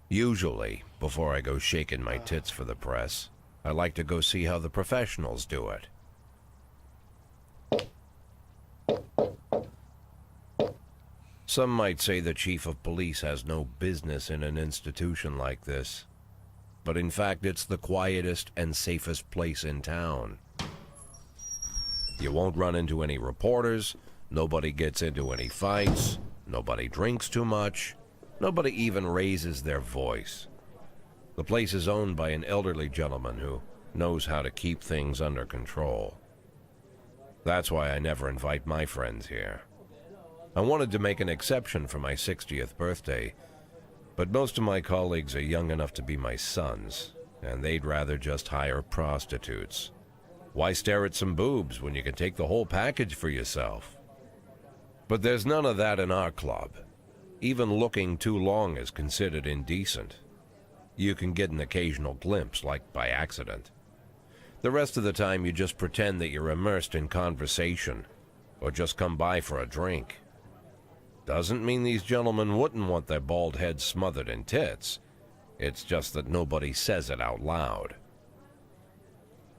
Usually, before I go shaking my tits for the press, I like to go see how the professionals do it. Some might say the chief of police has no business in an institution like this, but in fact it's the quietest and safest place in town. You won't run into any reporters, nobody gets into any fights, nobody drinks too much, nobody even raises their voice. The place is owned by an elderly gentleman who knows how to keep things under control. That's why I never invite my friends here. I wanted to make an exception for my 60th birthday, but most of my colleagues are young enough to be my sons, and they'd rather just hire prostitutes. Why stare at some boobs when you can take the whole package for yourself? But there's none of that in our club. Even looking too long is considered indecent. You can get an occasional glimpse, like by accident. The rest of the time you just pretend that you're immersed in conversation, or just come by for a drink. Doesn't mean these gentlemen wouldn't want their bald heads smothered in tits. It's just that nobody says it out loud.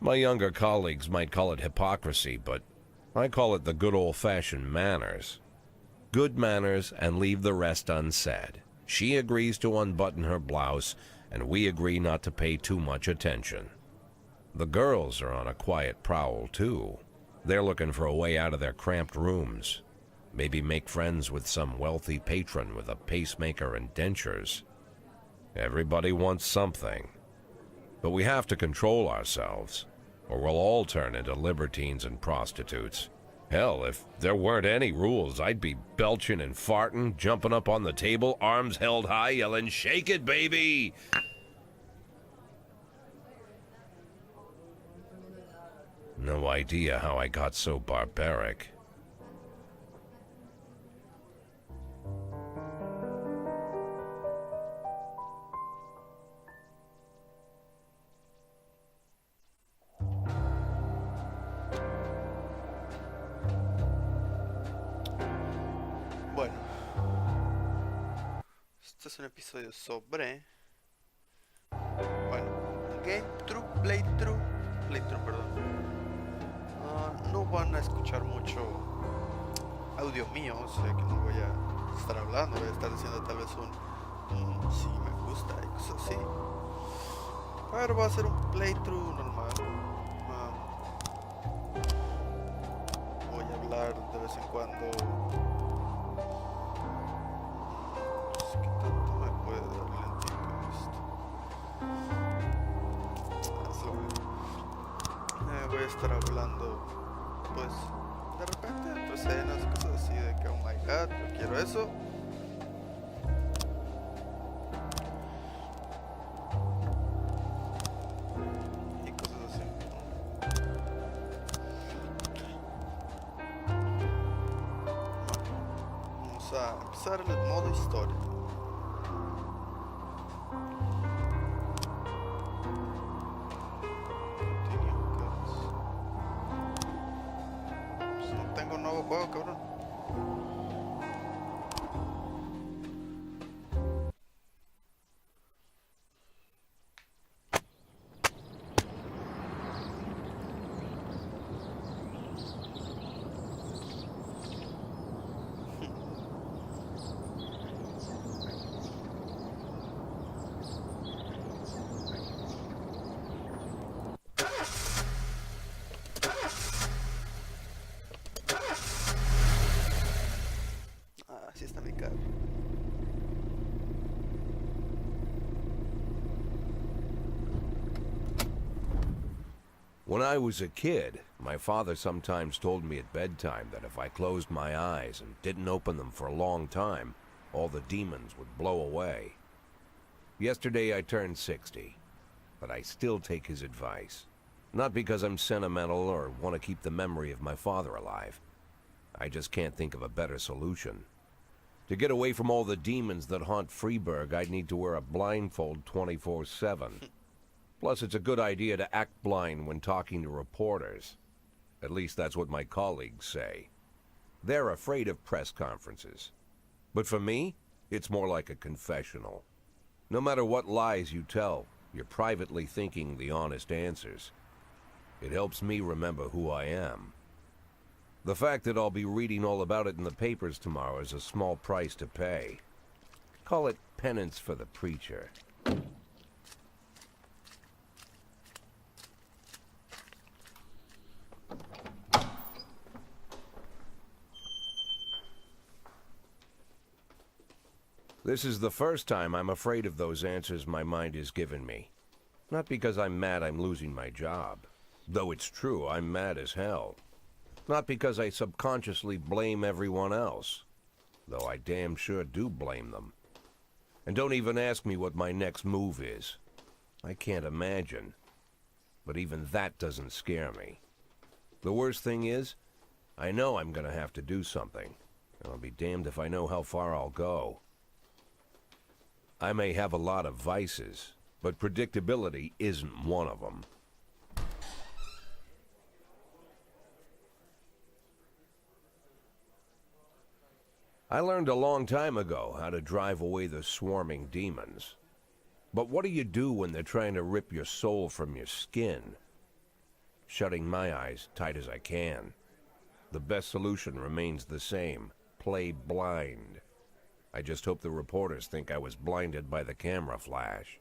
My younger colleagues might call it hypocrisy, but I call it the good old-fashioned manners. Good manners and leave the rest unsaid. She agrees to unbutton her blouse, and we agree not to pay too much attention. The girls are on a quiet prowl, too. They're looking for a way out of their cramped rooms. Maybe make friends with some wealthy patron with a pacemaker and dentures. Everybody wants something. But we have to control ourselves, or we'll all turn into libertines and prostitutes. Hell, if there weren't any rules, I'd be belching and farting, jumping up on the table, arms held high, yelling, "Shake it, baby!" No idea how I got so barbaric. Bueno, este es un episodio sobre, bueno, playthrough, perdón. No van a escuchar mucho audio mío, o sea que no voy a estar hablando, voy a estar diciendo tal vez un sí me gusta y cosas así. Pero va a ser un playthrough normal. Voy a hablar de vez en cuando. No sé qué tanto me puede dar lentito esto. Voy a estar hablando, pues, de repente entre escenas, cosas así de que, oh my god, yo quiero eso. Y cosas así. Vamos a empezar en el modo historia. Juego, cabrón. Así está mi cara. When I was a kid, my father sometimes told me at bedtime that if I closed my eyes and didn't open them for a long time, all the demons would blow away. Yesterday I turned 60, but I still take his advice. Not because I'm sentimental or want to keep the memory of my father alive. I just can't think of a better solution. To get away from all the demons that haunt Freeburg, I'd need to wear a blindfold 24/7. Plus, it's a good idea to act blind when talking to reporters. At least that's what my colleagues say. They're afraid of press conferences. But for me, it's more like a confessional. No matter what lies you tell, you're privately thinking the honest answers. It helps me remember who I am. The fact that I'll be reading all about it in the papers tomorrow is a small price to pay. Call it penance for the preacher. This is the first time I'm afraid of those answers my mind has given me. Not because I'm mad I'm losing my job. Though it's true, I'm mad as hell. Not because I subconsciously blame everyone else. Though I damn sure do blame them. And don't even ask me what my next move is. I can't imagine. But even that doesn't scare me. The worst thing is, I know I'm gonna have to do something. And I'll be damned if I know how far I'll go. I may have a lot of vices, but predictability isn't one of them. I learned a long time ago how to drive away the swarming demons. But what do you do when they're trying to rip your soul from your skin? Shutting my eyes tight as I can. The best solution remains the same: play blind. I just hope the reporters think I was blinded by the camera flash.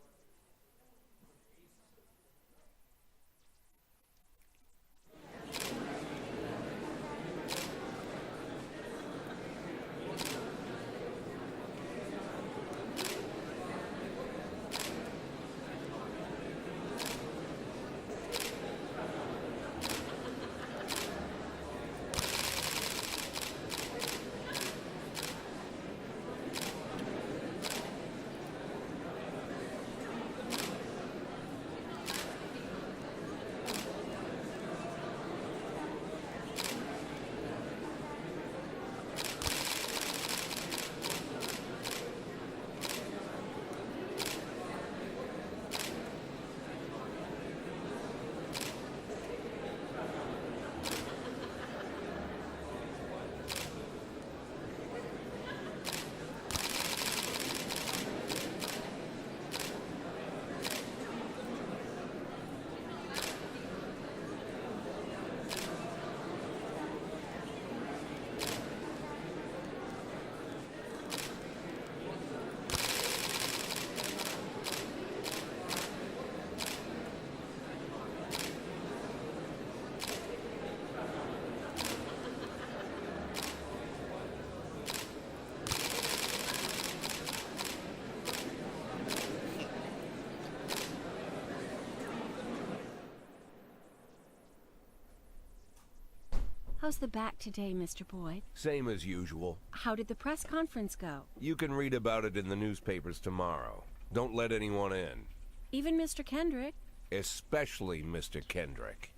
How's the back today, Mr. Boyd? Same as usual. How did the press conference go? You can read about it in the newspapers tomorrow. Don't let anyone in. Even Mr. Kendrick? Especially Mr. Kendrick.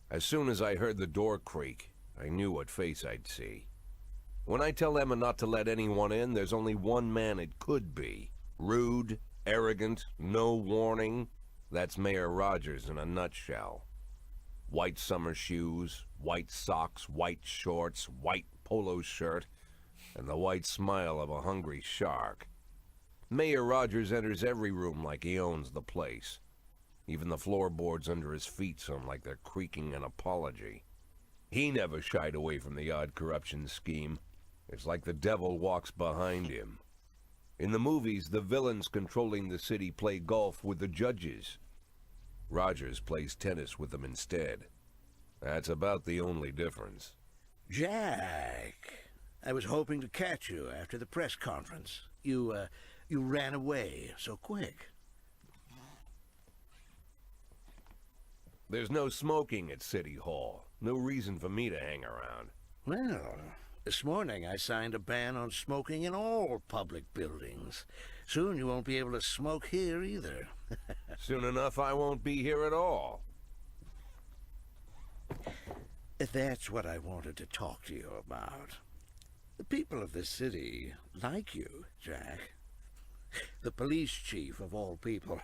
As soon as I heard the door creak, I knew what face I'd see. When I tell Emma not to let anyone in, there's only one man it could be. Rude, arrogant, no warning. That's Mayor Rogers in a nutshell. White summer shoes, white socks, white shorts, white polo shirt, and the white smile of a hungry shark. Mayor Rogers enters every room like he owns the place. Even the floorboards under his feet sound like they're creaking an apology. He never shied away from the odd corruption scheme. It's like the devil walks behind him. In the movies, the villains controlling the city play golf with the judges. Rogers plays tennis with them instead. That's about the only difference. Jack, I was hoping to catch you after the press conference. You ran away so quick. There's no smoking at City Hall. No reason for me to hang around. Well, this morning I signed a ban on smoking in all public buildings. Soon you won't be able to smoke here either. Soon enough, I won't be here at all. That's what I wanted to talk to you about. The people of this city like you, Jack. The police chief of all people.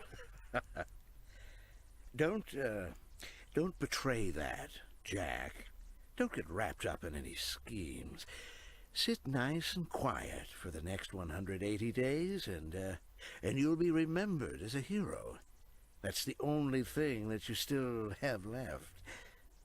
Don't betray that, Jack. Don't get wrapped up in any schemes. Sit nice and quiet for the next 180 days, and you'll be remembered as a hero. That's the only thing that you still have left.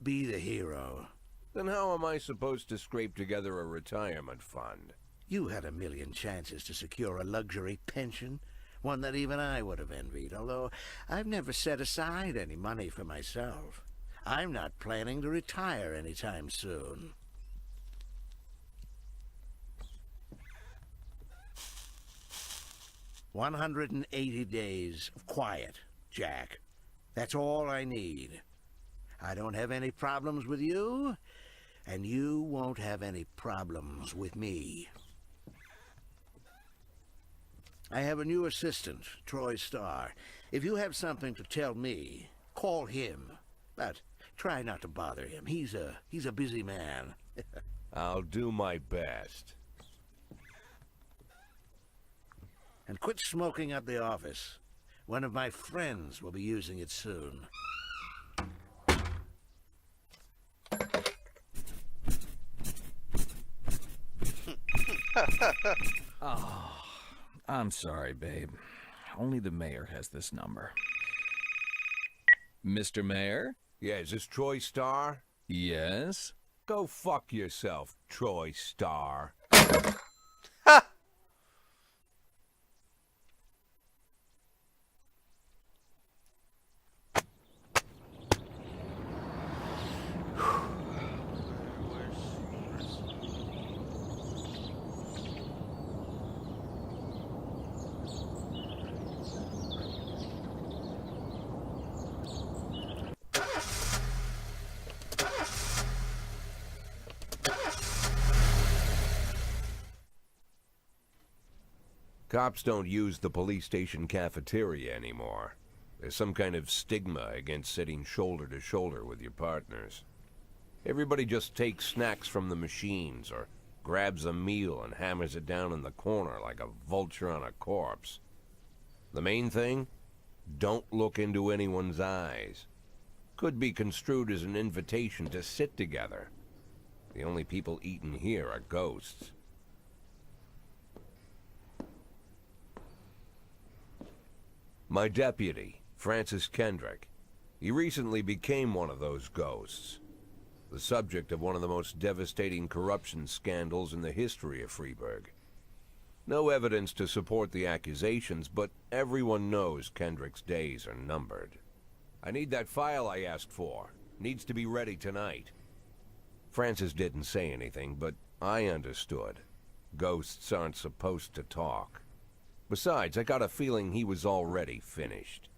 Be the hero. Then how am I supposed to scrape together a retirement fund? You had a million chances to secure a luxury pension, one that even I would have envied, although I've never set aside any money for myself. I'm not planning to retire anytime soon. "180 days of quiet, Jack. That's all I need. I don't have any problems with you, and you won't have any problems with me. I have a new assistant, Troy Starr. If you have something to tell me, call him. But try not to bother him. He's a busy man." I'll do my best. "And quit smoking at the office. One of my friends will be using it soon." Oh, I'm sorry, babe. Only the mayor has this number. Mr. Mayor? Yeah, is this Troy Starr? Yes? Go fuck yourself, Troy Starr. Cops don't use the police station cafeteria anymore. There's some kind of stigma against sitting shoulder to shoulder with your partners. Everybody just takes snacks from the machines or grabs a meal and hammers it down in the corner like a vulture on a corpse. The main thing? Don't look into anyone's eyes. Could be construed as an invitation to sit together. The only people eating here are ghosts. My deputy, Francis Kendrick. He recently became one of those ghosts. The subject of one of the most devastating corruption scandals in the history of Freeburg. No evidence to support the accusations, but everyone knows Kendrick's days are numbered. I need that file I asked for. Needs to be ready tonight. Francis didn't say anything, but I understood. Ghosts aren't supposed to talk. Besides, I got a feeling he was already finished.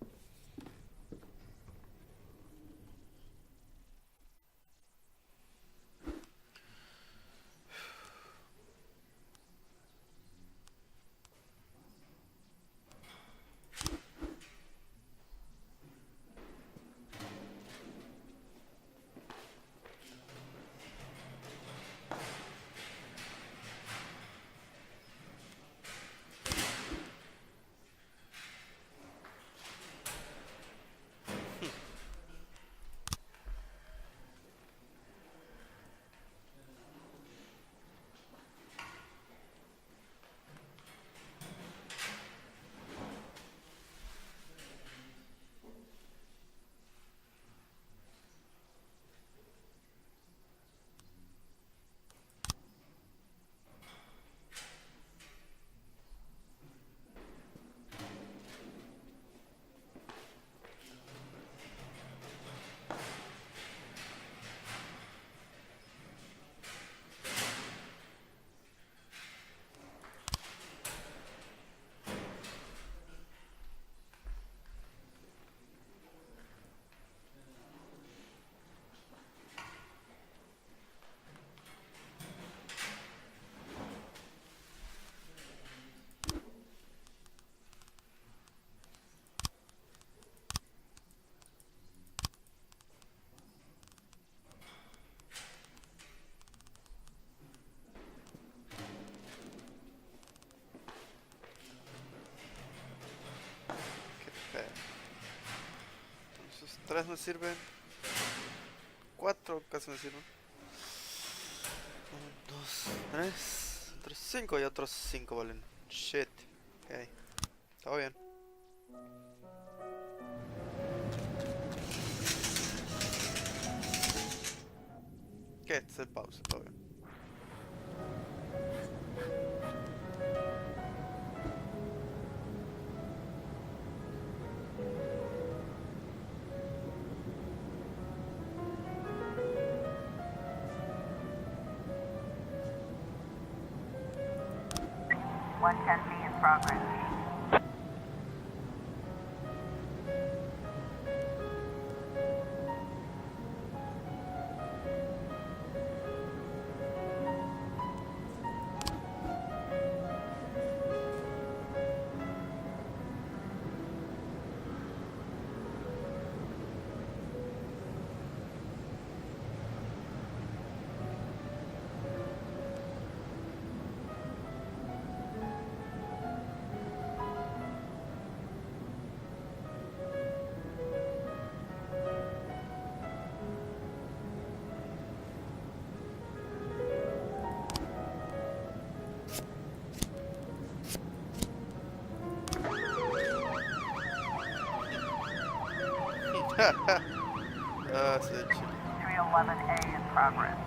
3 me sirven. 4 casi me sirven. 1, 2, 3. 5 y otros 5 valen. Shit. Ok. Todo bien. ¿Qué? Se pausa, todo bien. One ten B in progress. Sí, chido. 311A in progress.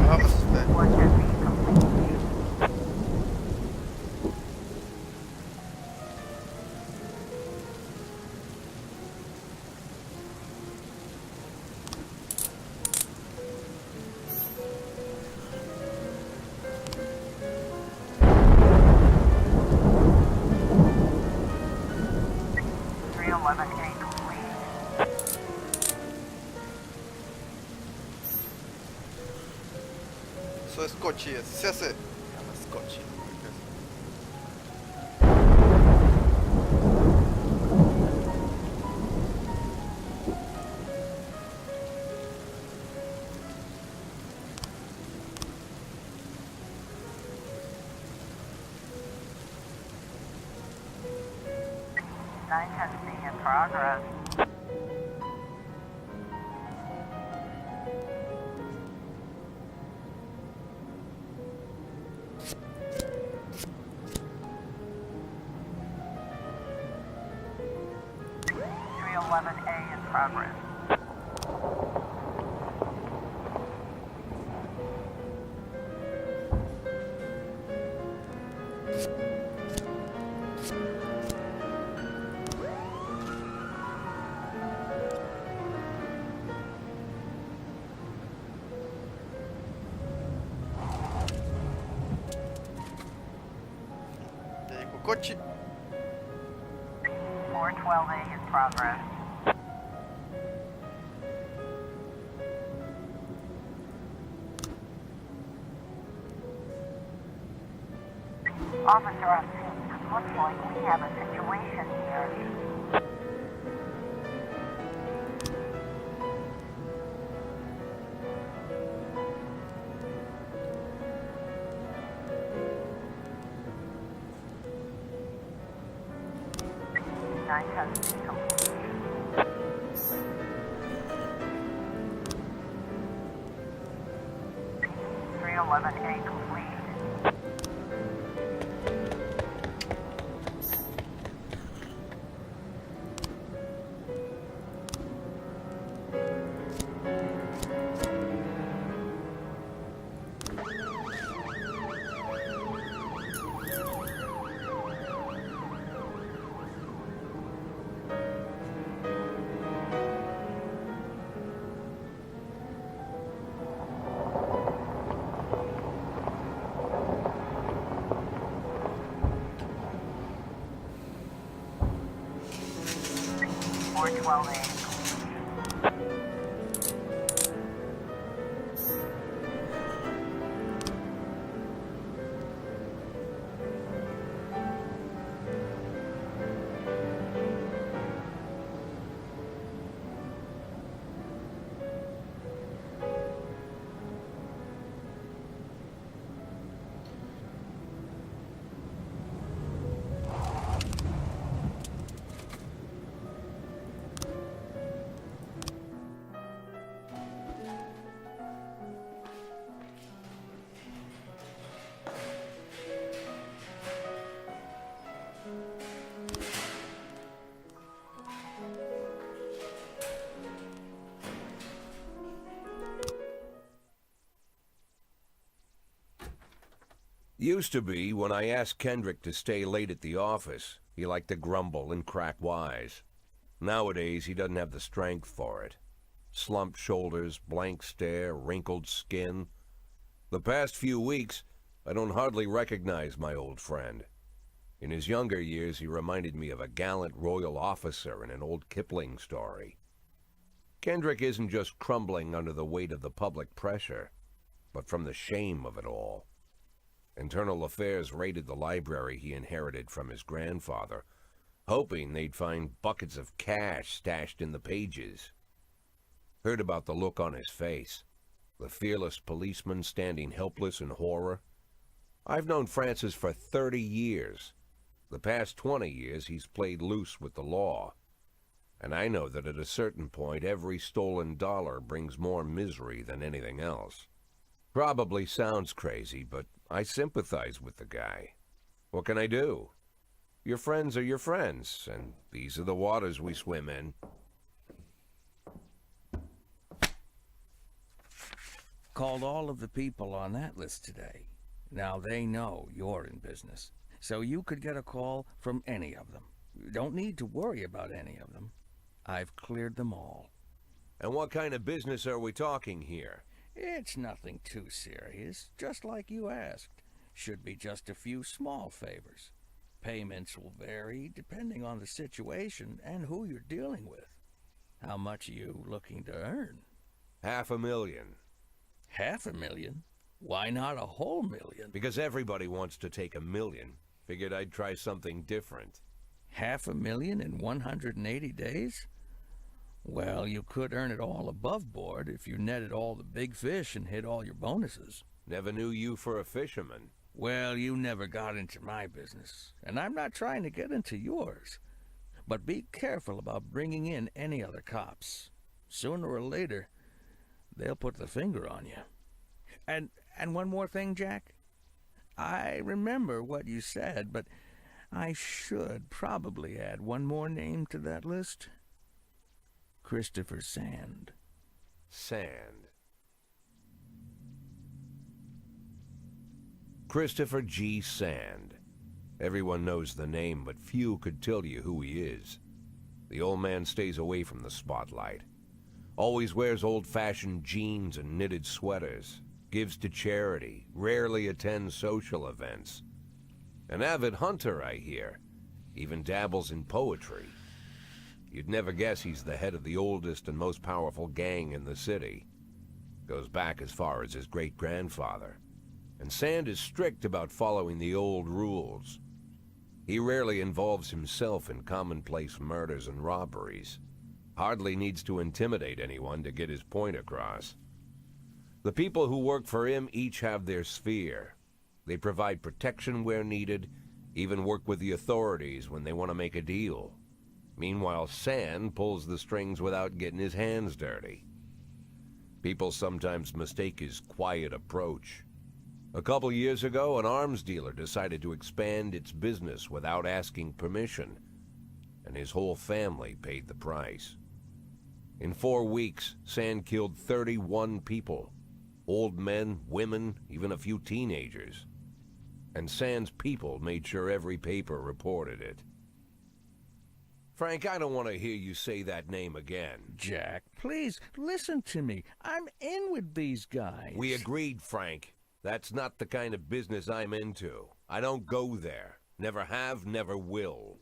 Vamos, usted. 110B complete. Three 11A complete. Eso es cochi, así se hace. Se llama cochi. Nine ten B in progress. Three 11A in progress. Ya llegó cochi. 412A in progress. Officer on scene. Looks like we have a situation here. Nine ten B complete. 311A complete. 412A. Used to be, when I asked Kendrick to stay late at the office, he liked to grumble and crack wise. Nowadays, he doesn't have the strength for it. Slumped shoulders, blank stare, wrinkled skin. The past few weeks, I don't hardly recognize my old friend. In his younger years, he reminded me of a gallant royal officer in an old Kipling story. Kendrick isn't just crumbling under the weight of the public pressure, but from the shame of it all. Internal Affairs raided the library he inherited from his grandfather, hoping they'd find buckets of cash stashed in the pages. Heard about the look on his face, the fearless policeman standing helpless in horror. I've known Francis for 30 years. The past 20 years he's played loose with the law. And I know that at a certain point every stolen dollar brings more misery than anything else. Probably sounds crazy, but I sympathize with the guy. What can I do? Your friends are your friends, and these are the waters we swim in. Called all of the people on that list today. Now they know you're in business, so you could get a call from any of them. You don't need to worry about any of them. I've cleared them all. And what kind of business are we talking here? It's nothing too serious, just like you asked. Should be just a few small favors. Payments will vary depending on the situation and who you're dealing with. How much are you looking to earn? $500,000. $500,000? Why not a whole million? Because everybody wants to take $1 million. Figured I'd try something different. $500,000 in 180 days? Well, you could earn it all above board if you netted all the big fish and hit all your bonuses. Never knew you for a fisherman. Well, you never got into my business, and I'm not trying to get into yours. But be careful about bringing in any other cops. Sooner or later, they'll put the finger on you. And one more thing, Jack. I remember what you said, but I should probably add one more name to that list. Christopher Sand. Sand. Christopher G. Sand. Everyone knows the name, but few could tell you who he is. The old man stays away from the spotlight. Always wears old-fashioned jeans and knitted sweaters. Gives to charity. Rarely attends social events. An avid hunter, I hear. Even dabbles in poetry. You'd never guess he's the head of the oldest and most powerful gang in the city. Goes back as far as his great-grandfather. And Sand is strict about following the old rules. He rarely involves himself in commonplace murders and robberies. Hardly needs to intimidate anyone to get his point across. The people who work for him each have their sphere. They provide protection where needed, even work with the authorities when they want to make a deal. Meanwhile, Sand pulls the strings without getting his hands dirty. People sometimes mistake his quiet approach. A couple years ago, an arms dealer decided to expand its business without asking permission, and his whole family paid the price. In 4 weeks, Sand killed 31 people. Old men, women, even a few teenagers. And Sand's people made sure every paper reported it. Frank, I don't want to hear you say that name again. Jack, please, listen to me. I'm in with these guys. We agreed, Frank. That's not the kind of business I'm into. I don't go there. Never have, never will.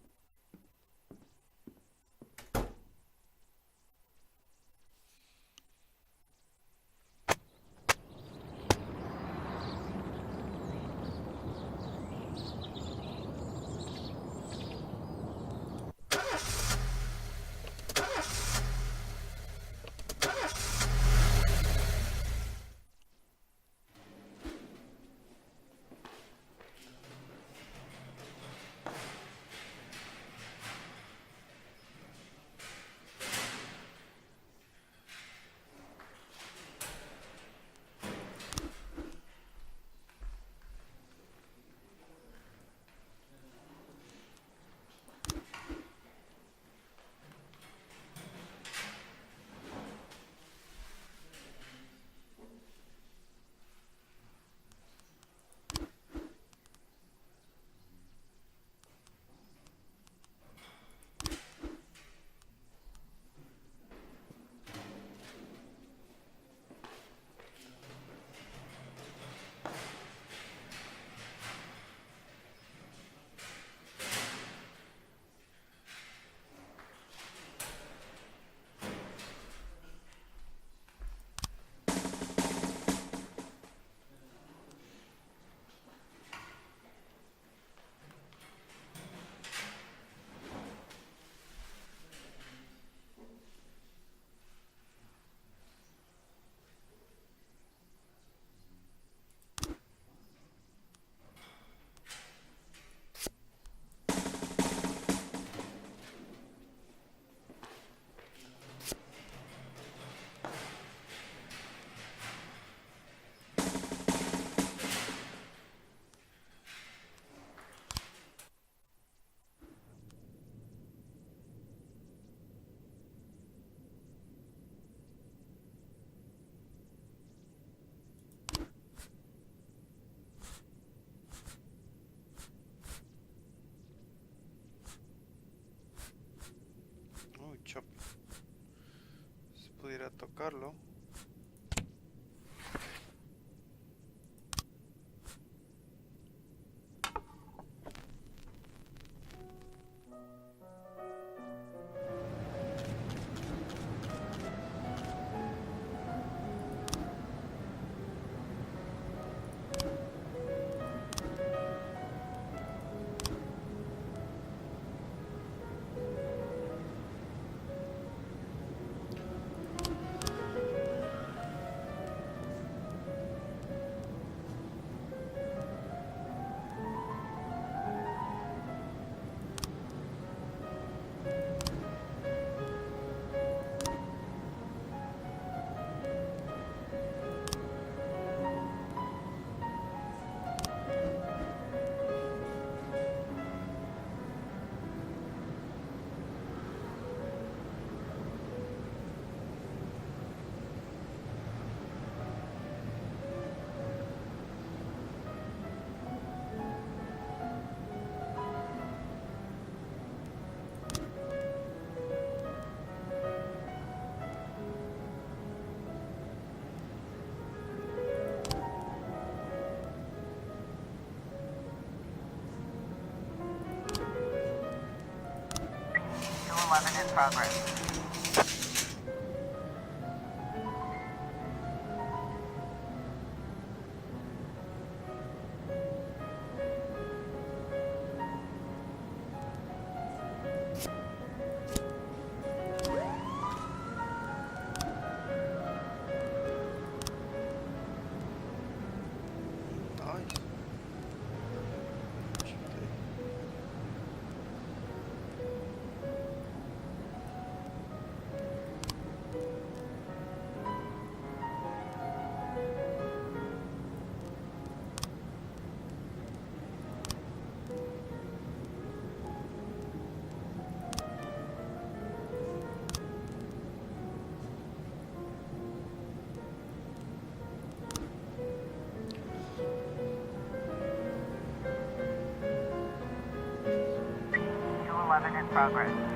a tocarlo. In progress. Nice. In progress.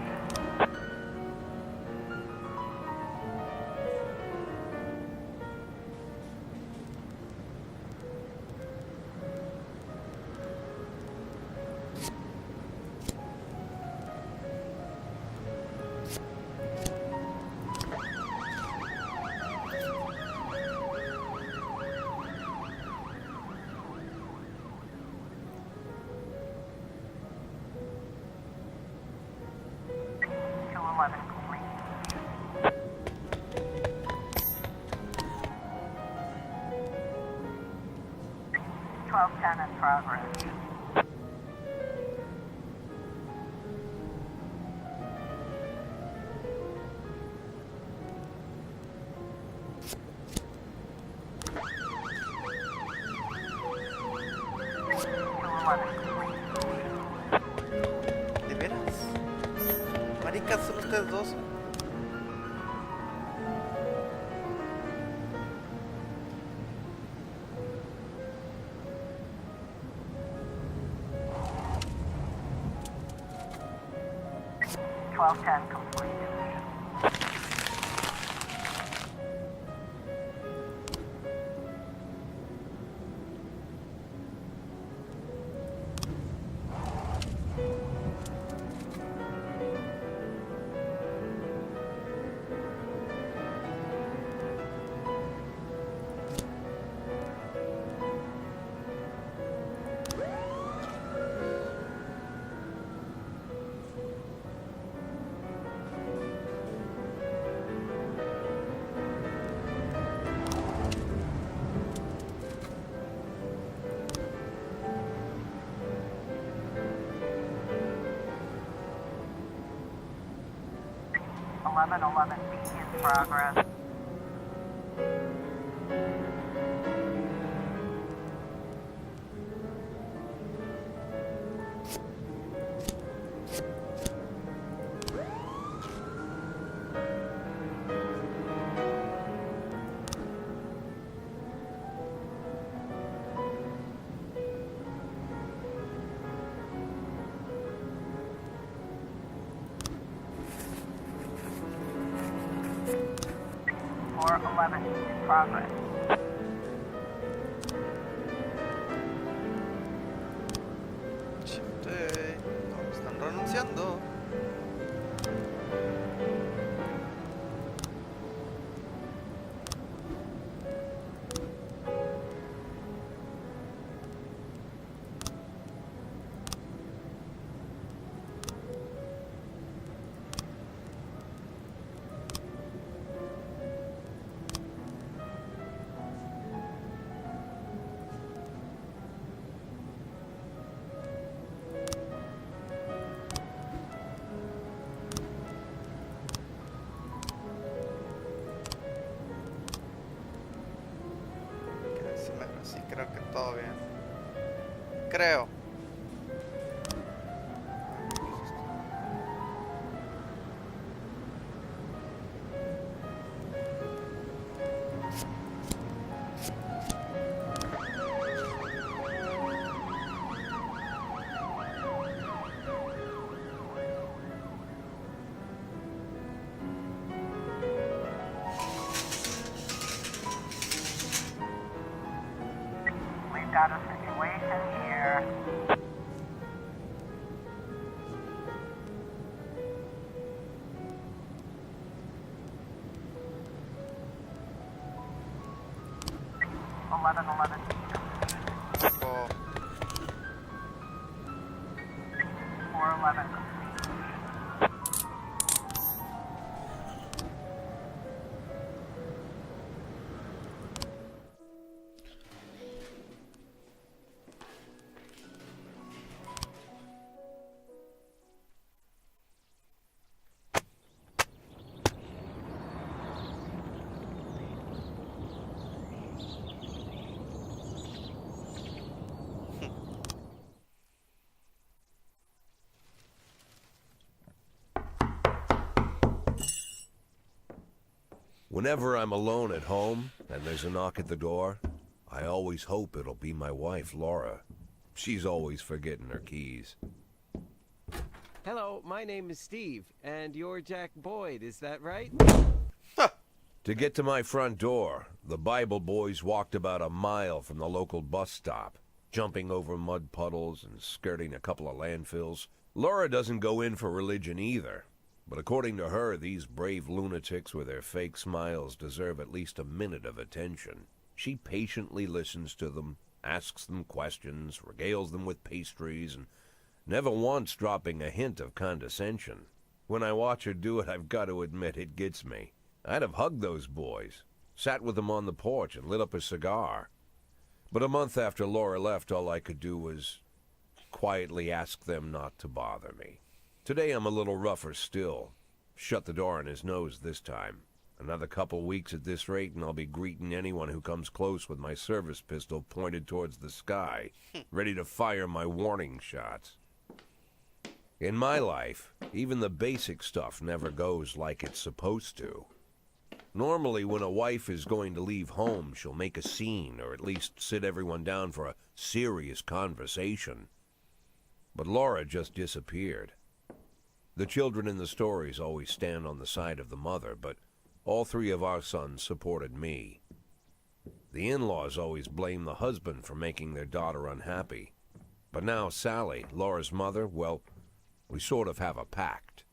In progress. ¿De veras? Maricas, son ustedes dos. Complete. 1111B in progress. 411 in progress. Chiste, no están renunciando. Sí, creo que todo bien. Creo. We've got a situation here. "1111 Oh, 411 Whenever I'm alone at home and there's a knock at the door, I always hope it'll be my wife, Laura. She's always forgetting her keys. Hello, my name is Steve, and you're Jack Boyd, is that right? To get to my front door, the Bible boys walked about a mile from the local bus stop, jumping over mud puddles and skirting a couple of landfills. Laura doesn't go in for religion either, but according to her, these brave lunatics with their fake smiles deserve at least a minute of attention. She patiently listens to them, asks them questions, regales them with pastries, and never once dropping a hint of condescension. When I watch her do it, I've got to admit it gets me. I'd have hugged those boys, sat with them on the porch and lit up a cigar. But a month after Laura left, all I could do was quietly ask them not to bother me. Today I'm a little rougher still. Shut the door on his nose this time. Another couple weeks at this rate and I'll be greeting anyone who comes close with my service pistol pointed towards the sky, ready to fire my warning shots. In my life, even the basic stuff never goes like it's supposed to. Normally, when a wife is going to leave home, she'll make a scene, or at least sit everyone down for a serious conversation. But Laura just disappeared. The children in the stories always stand on the side of the mother, but all three of our sons supported me. The in-laws always blame the husband for making their daughter unhappy. But now Sally, Laura's mother, well, we sort of have a pact.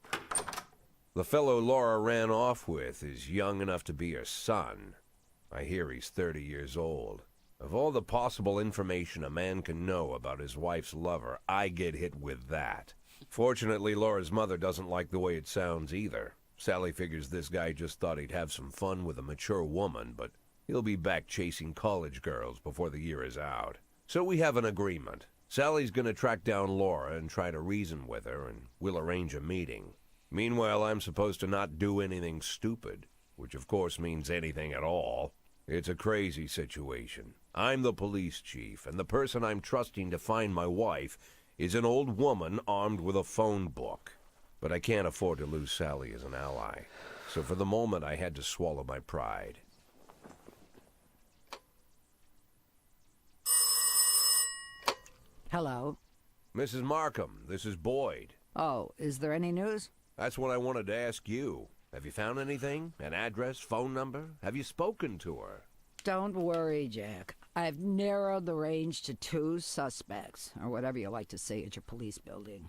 The fellow Laura ran off with is young enough to be her son. I hear he's 30 years old. Of all the possible information a man can know about his wife's lover, I get hit with that. Fortunately, Laura's mother doesn't like the way it sounds either. Sally figures this guy just thought he'd have some fun with a mature woman, but he'll be back chasing college girls before the year is out. So we have an agreement. Sally's gonna track down Laura and try to reason with her, and we'll arrange a meeting. Meanwhile, I'm supposed to not do anything stupid, which of course means anything at all. It's a crazy situation. I'm the police chief, and the person I'm trusting to find my wife is an old woman armed with a phone book. But I can't afford to lose Sally as an ally, so for the moment I had to swallow my pride. Hello. Mrs. Markham, this is Boyd. Oh, is there any news? That's what I wanted to ask you. Have you found anything? An address, phone number? Have you spoken to her? Don't worry, Jack. I've narrowed the range to 2 suspects, or whatever you like to say at your police building.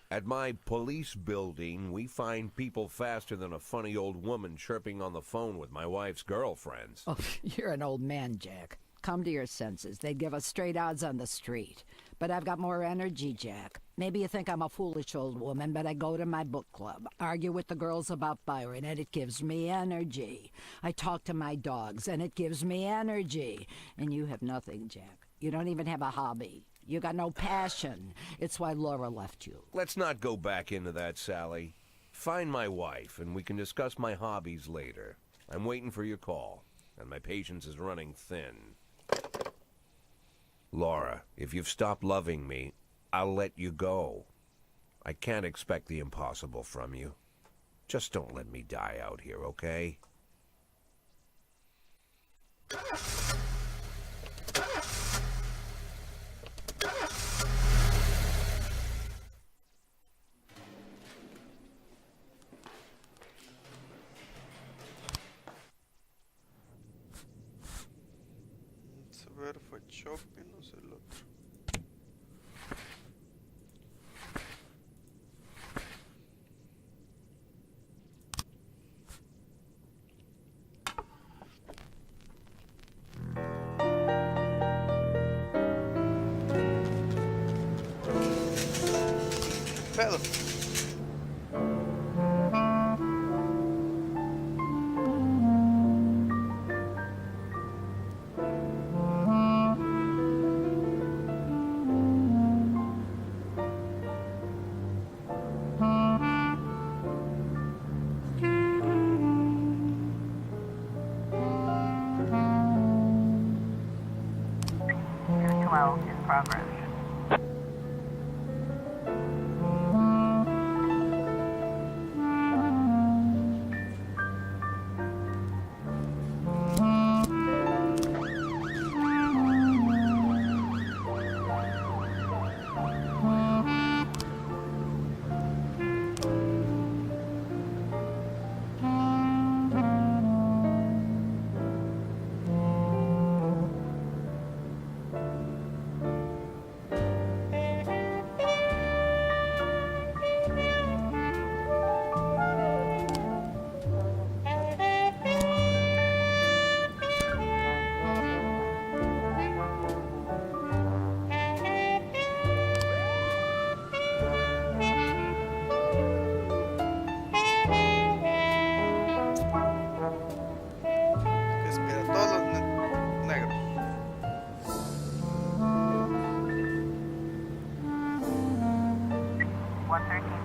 At my police building, we find people faster than a funny old woman chirping on the phone with my wife's girlfriends. Oh, you're an old man, Jack. Come to your senses. They'd give us straight odds on the street. But I've got more energy, Jack. Maybe you think I'm a foolish old woman, but I go to my book club, argue with the girls about Byron, and it gives me energy. I talk to my dogs, and it gives me energy. And you have nothing, Jack. You don't even have a hobby. You got no passion. It's why Laura left you. Let's not go back into that, Sally. Find my wife, and we can discuss my hobbies later. I'm waiting for your call, and my patience is running thin. Laura, if you've stopped loving me, I'll let you go. I can't expect the impossible from you. Just don't let me die out here, okay? A ver, fue shopping, no sé el otro. Pedo. In progress. Espera, todos los negros.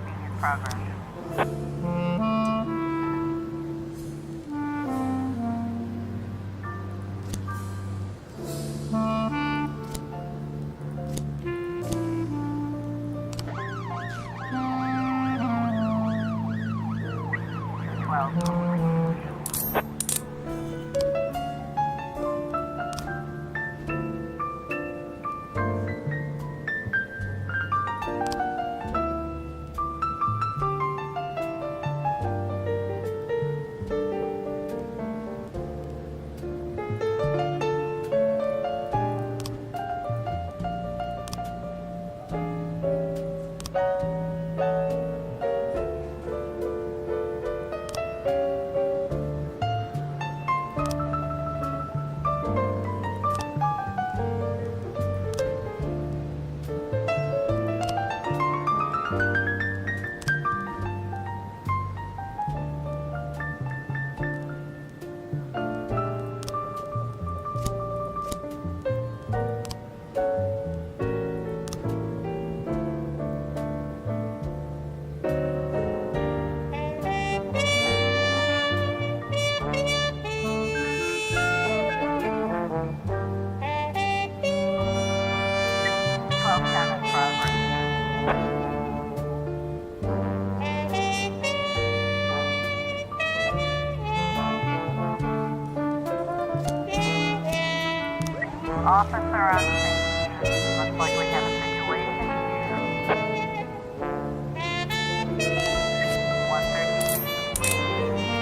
feet in progress. Officer on scene. Looks like we have a situation here. 113.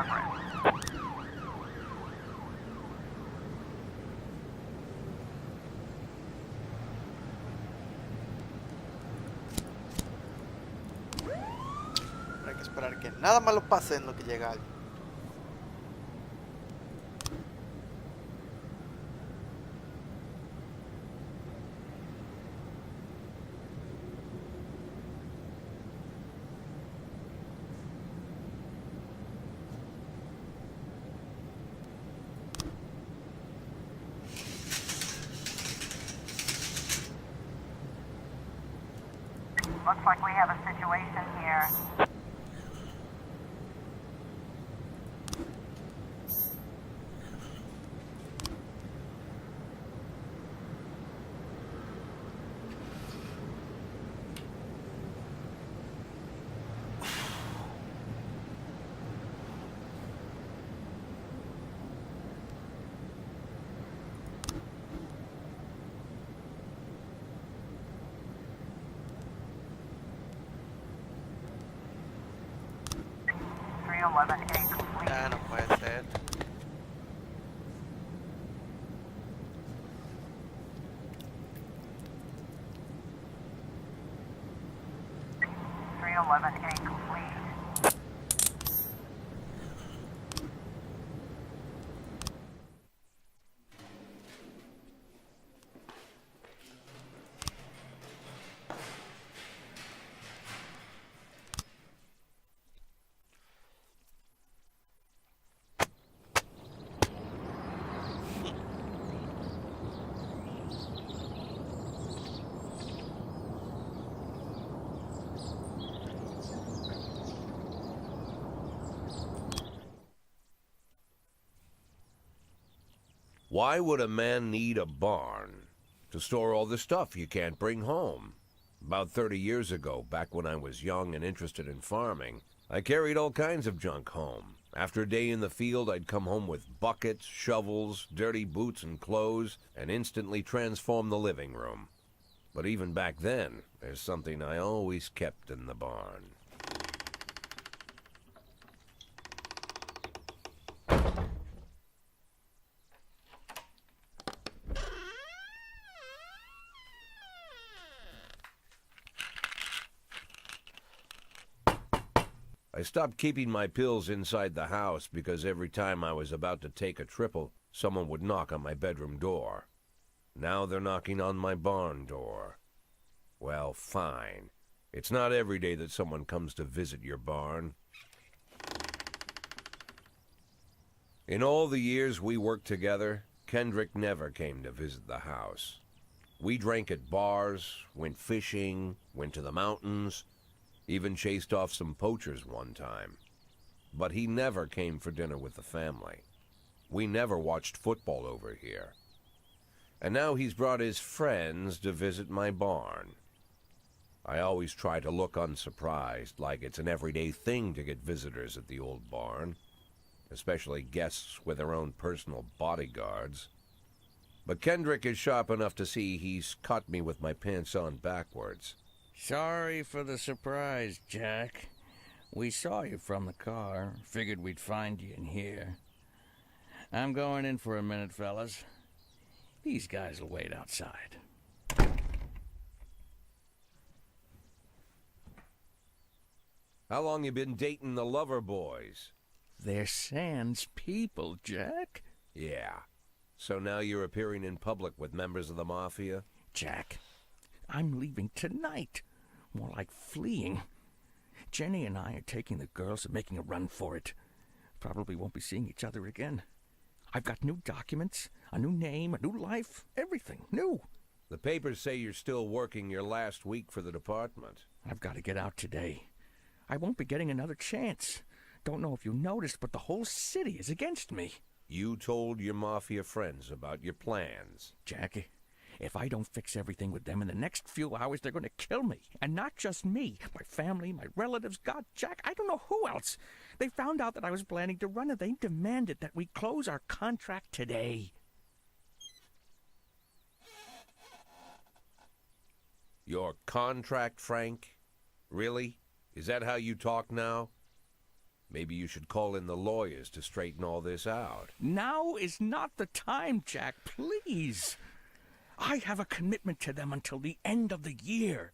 progress. Hay que esperar que nada malo pase en lo que llega alguien. Looks like we have a situation here. complete. Ah, no puede ser. A complete. Why would a man need a barn? To store all the stuff you can't bring home. About 30 years ago, back when I was young and interested in farming, I carried all kinds of junk home. After a day in the field, I'd come home with buckets, shovels, dirty boots and clothes, and instantly transform the living room. But even back then, there's something I always kept in the barn. I stopped keeping my pills inside the house because every time I was about to take a triple, someone would knock on my bedroom door. Now they're knocking on my barn door. Well, fine. It's not every day that someone comes to visit your barn. In all the years we worked together, Kendrick never came to visit the house. We drank at bars, went fishing, went to the mountains, even chased off some poachers one time. But he never came for dinner with the family. We never watched football over here. And now he's brought his friends to visit my barn. I always try to look unsurprised, like it's an everyday thing to get visitors at the old barn, especially guests with their own personal bodyguards. But Kendrick is sharp enough to see he's caught me with my pants on backwards. Sorry for the surprise, Jack. We saw you from the car. Figured we'd find you in here. I'm going in for a minute, fellas. These guys will wait outside. How long you been dating the lover boys? They're Sans people, Jack. Yeah. So now you're appearing in public with members of the Mafia? Jack, I'm leaving tonight. More like fleeing. Jenny and I are taking the girls and making a run for it. Probably won't be seeing each other again. I've got new documents, a new name, a new life, everything new. The papers say you're still working your last week for the department. I've got to get out today. I won't be getting another chance. Don't know if you noticed, but the whole city is against me. You told your Mafia friends about your plans. Jackie, if I don't fix everything with them in the next few hours, they're going to kill me. And not just me. My family, my relatives, God, Jack, I don't know who else. They found out that I was planning to run and they demanded that we close our contract today. Your contract, Frank? Really? Is that how you talk now? Maybe you should call in the lawyers to straighten all this out. Now is not the time, Jack, please. I have a commitment to them until the end of the year.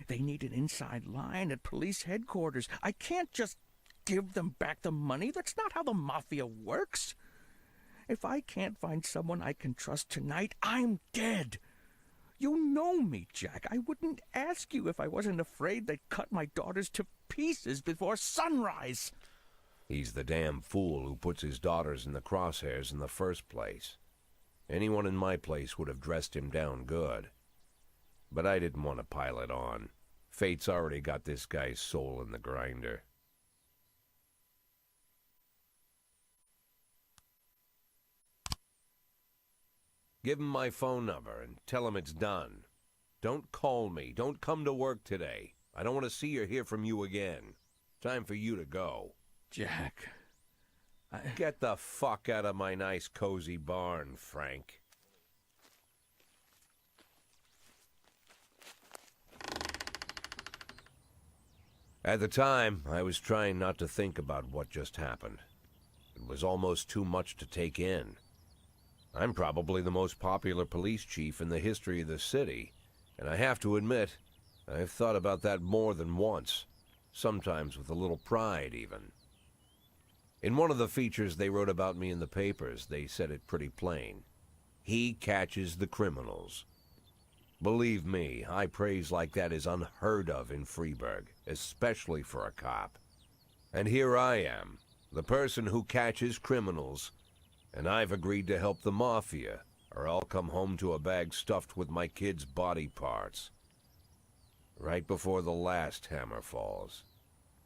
They need an inside line at police headquarters. I can't just give them back the money. That's not how the mafia works. If I can't find someone I can trust tonight, I'm dead. You know me, Jack. I wouldn't ask you if I wasn't afraid they'd cut my daughters to pieces before sunrise. He's the damn fool who puts his daughters in the crosshairs in the first place. Anyone in my place would have dressed him down good. But I didn't want to pile it on. Fate's already got this guy's soul in the grinder. Give him my phone number and tell him it's done. Don't call me. Don't come to work today. I don't want to see or hear from you again. Time for you to go. Jack, Get the fuck out of my nice cozy barn, Frank. At the time, I was trying not to think about what just happened. It was almost too much to take in. I'm probably the most popular police chief in the history of the city, and I have to admit, I've thought about that more than once, sometimes with a little pride even. In one of the features they wrote about me in the papers, they said it pretty plain. He catches the criminals. Believe me, high praise like that is unheard of in Freeburg, especially for a cop. And here I am, the person who catches criminals, and I've agreed to help the mafia, or I'll come home to a bag stuffed with my kids' body parts. Right before the last hammer falls.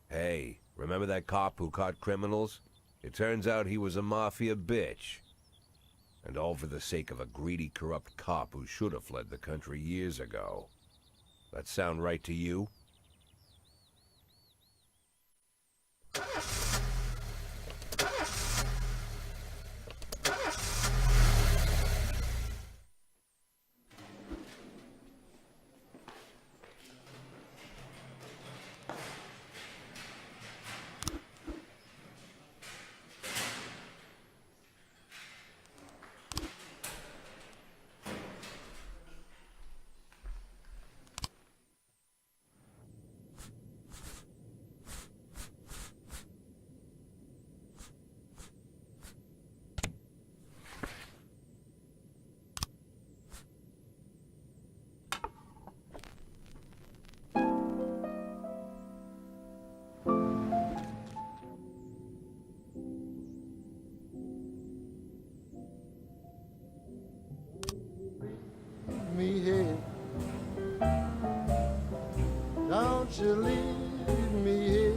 Hey, remember that cop who caught criminals? It turns out he was a mafia bitch. And all for the sake of a greedy, corrupt cop who should have fled the country years ago. That sound right to you? Me here. Don't you leave me here.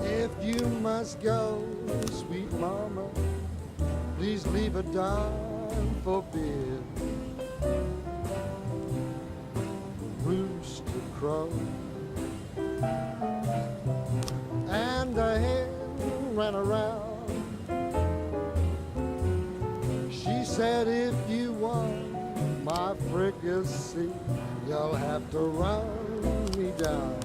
If you must go, sweet mama, please leave a dime for beer. Rooster crow and a hen ran around. She said, if you want my fricassee, you'll have to run me down.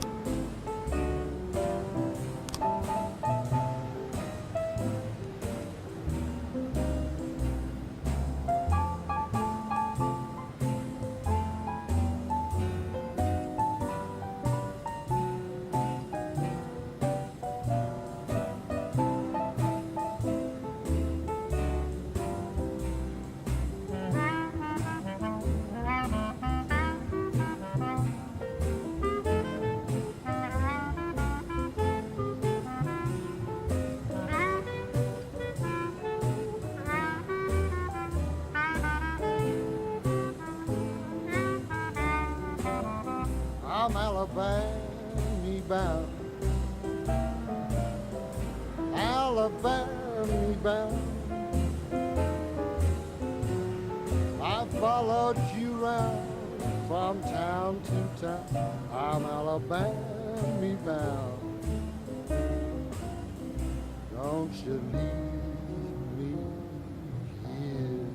I'm Alabama bound, Alabama bound. I followed you round from town to town. I'm Alabama bound. Don't you leave me here.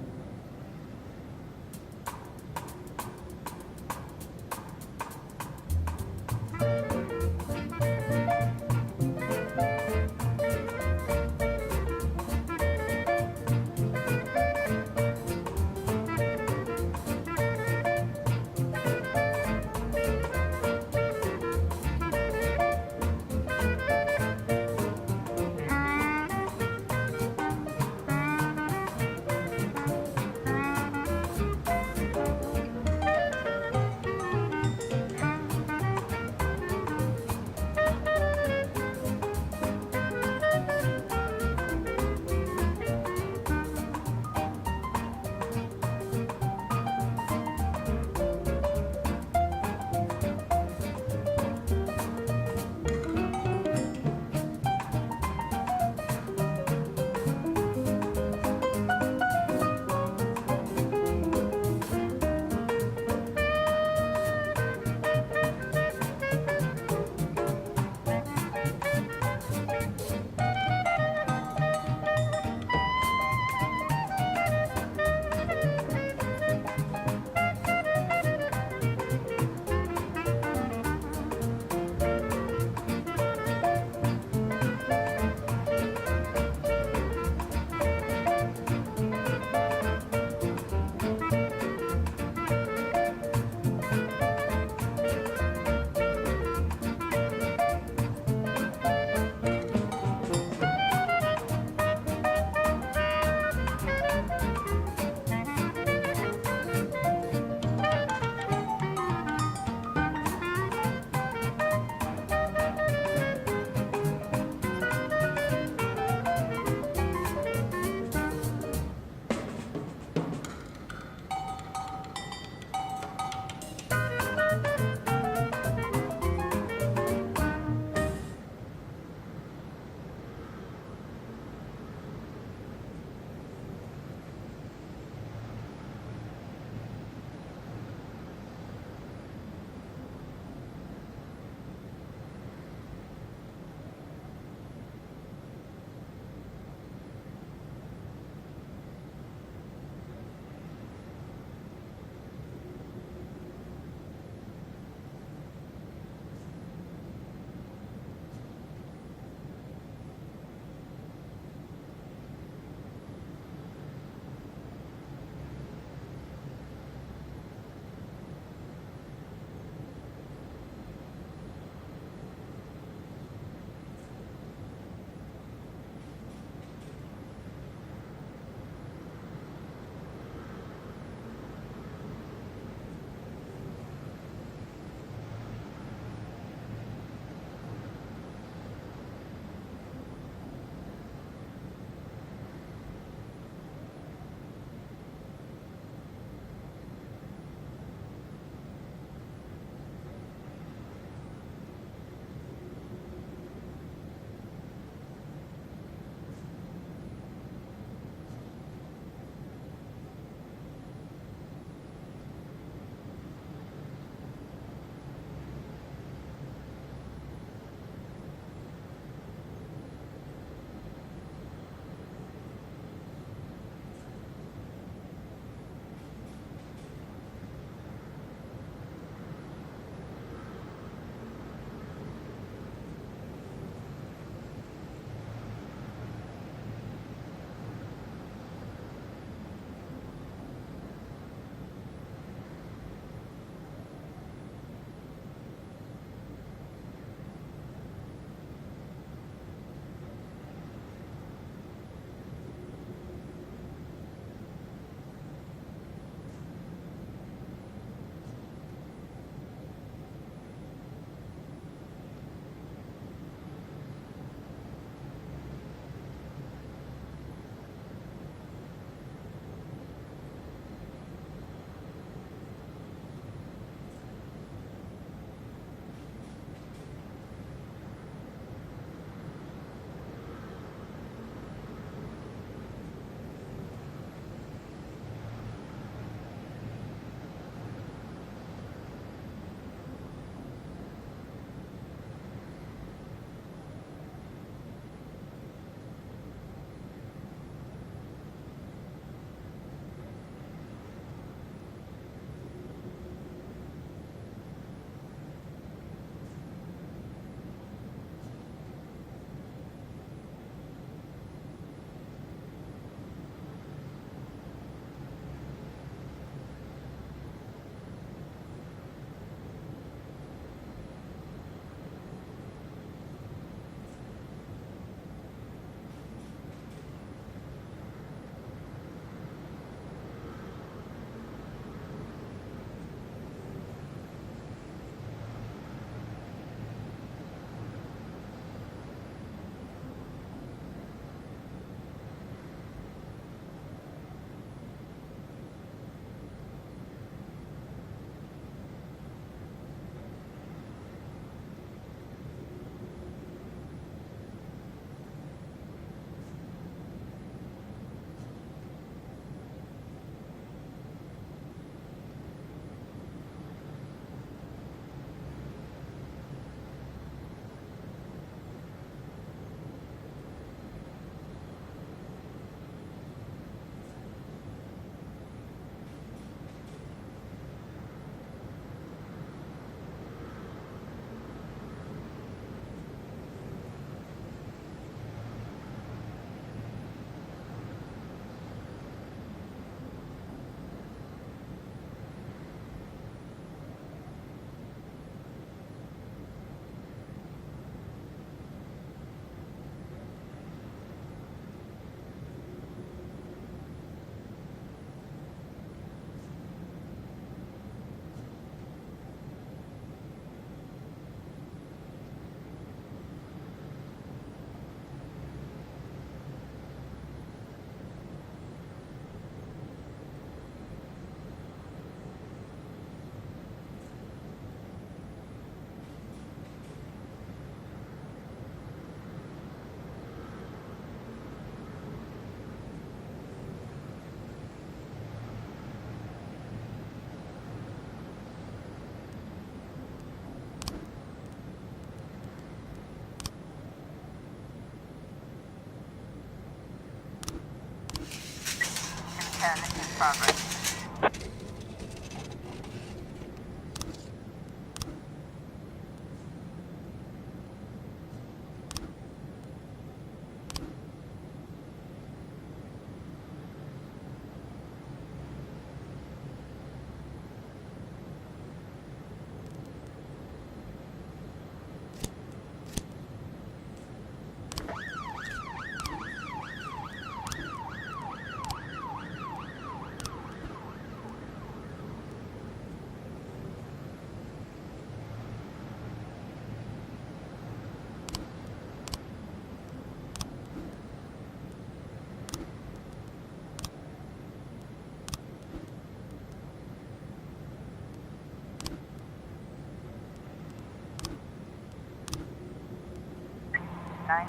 210 in progress.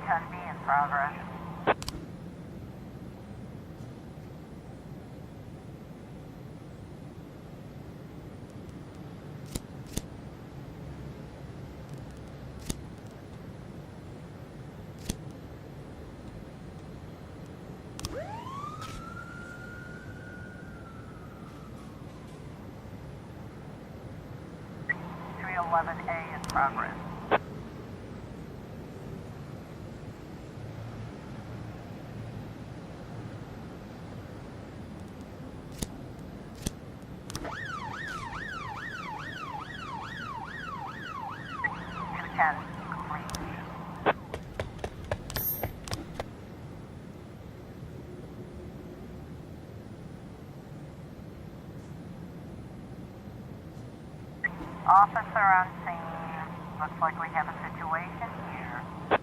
Ton B in progress. .311A in progress. Officer on scene. Looks like we have a situation here.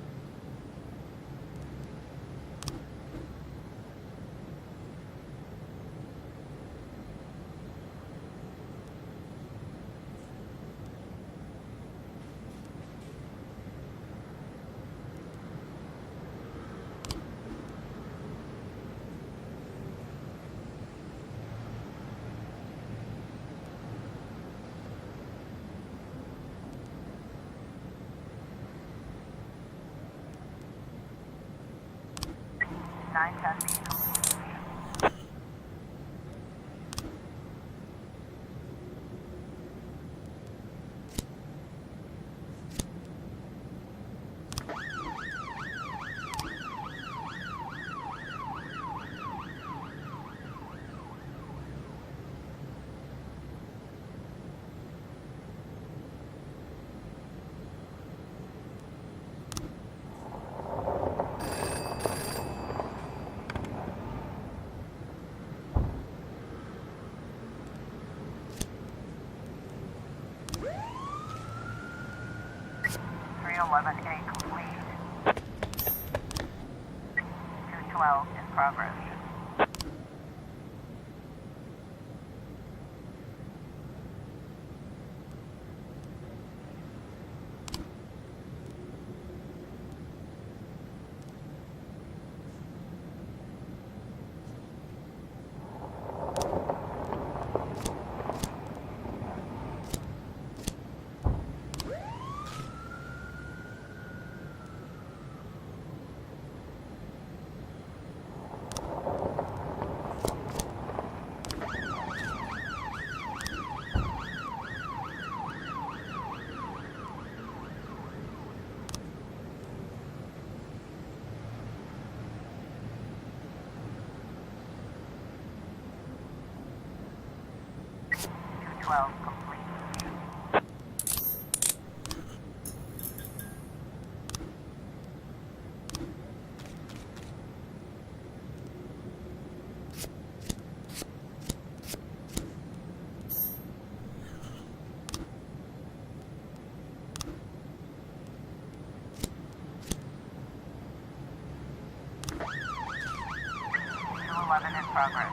Ton B complete. .311A complete. 212 in progress. Complete. .211 in progress.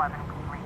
11 complete.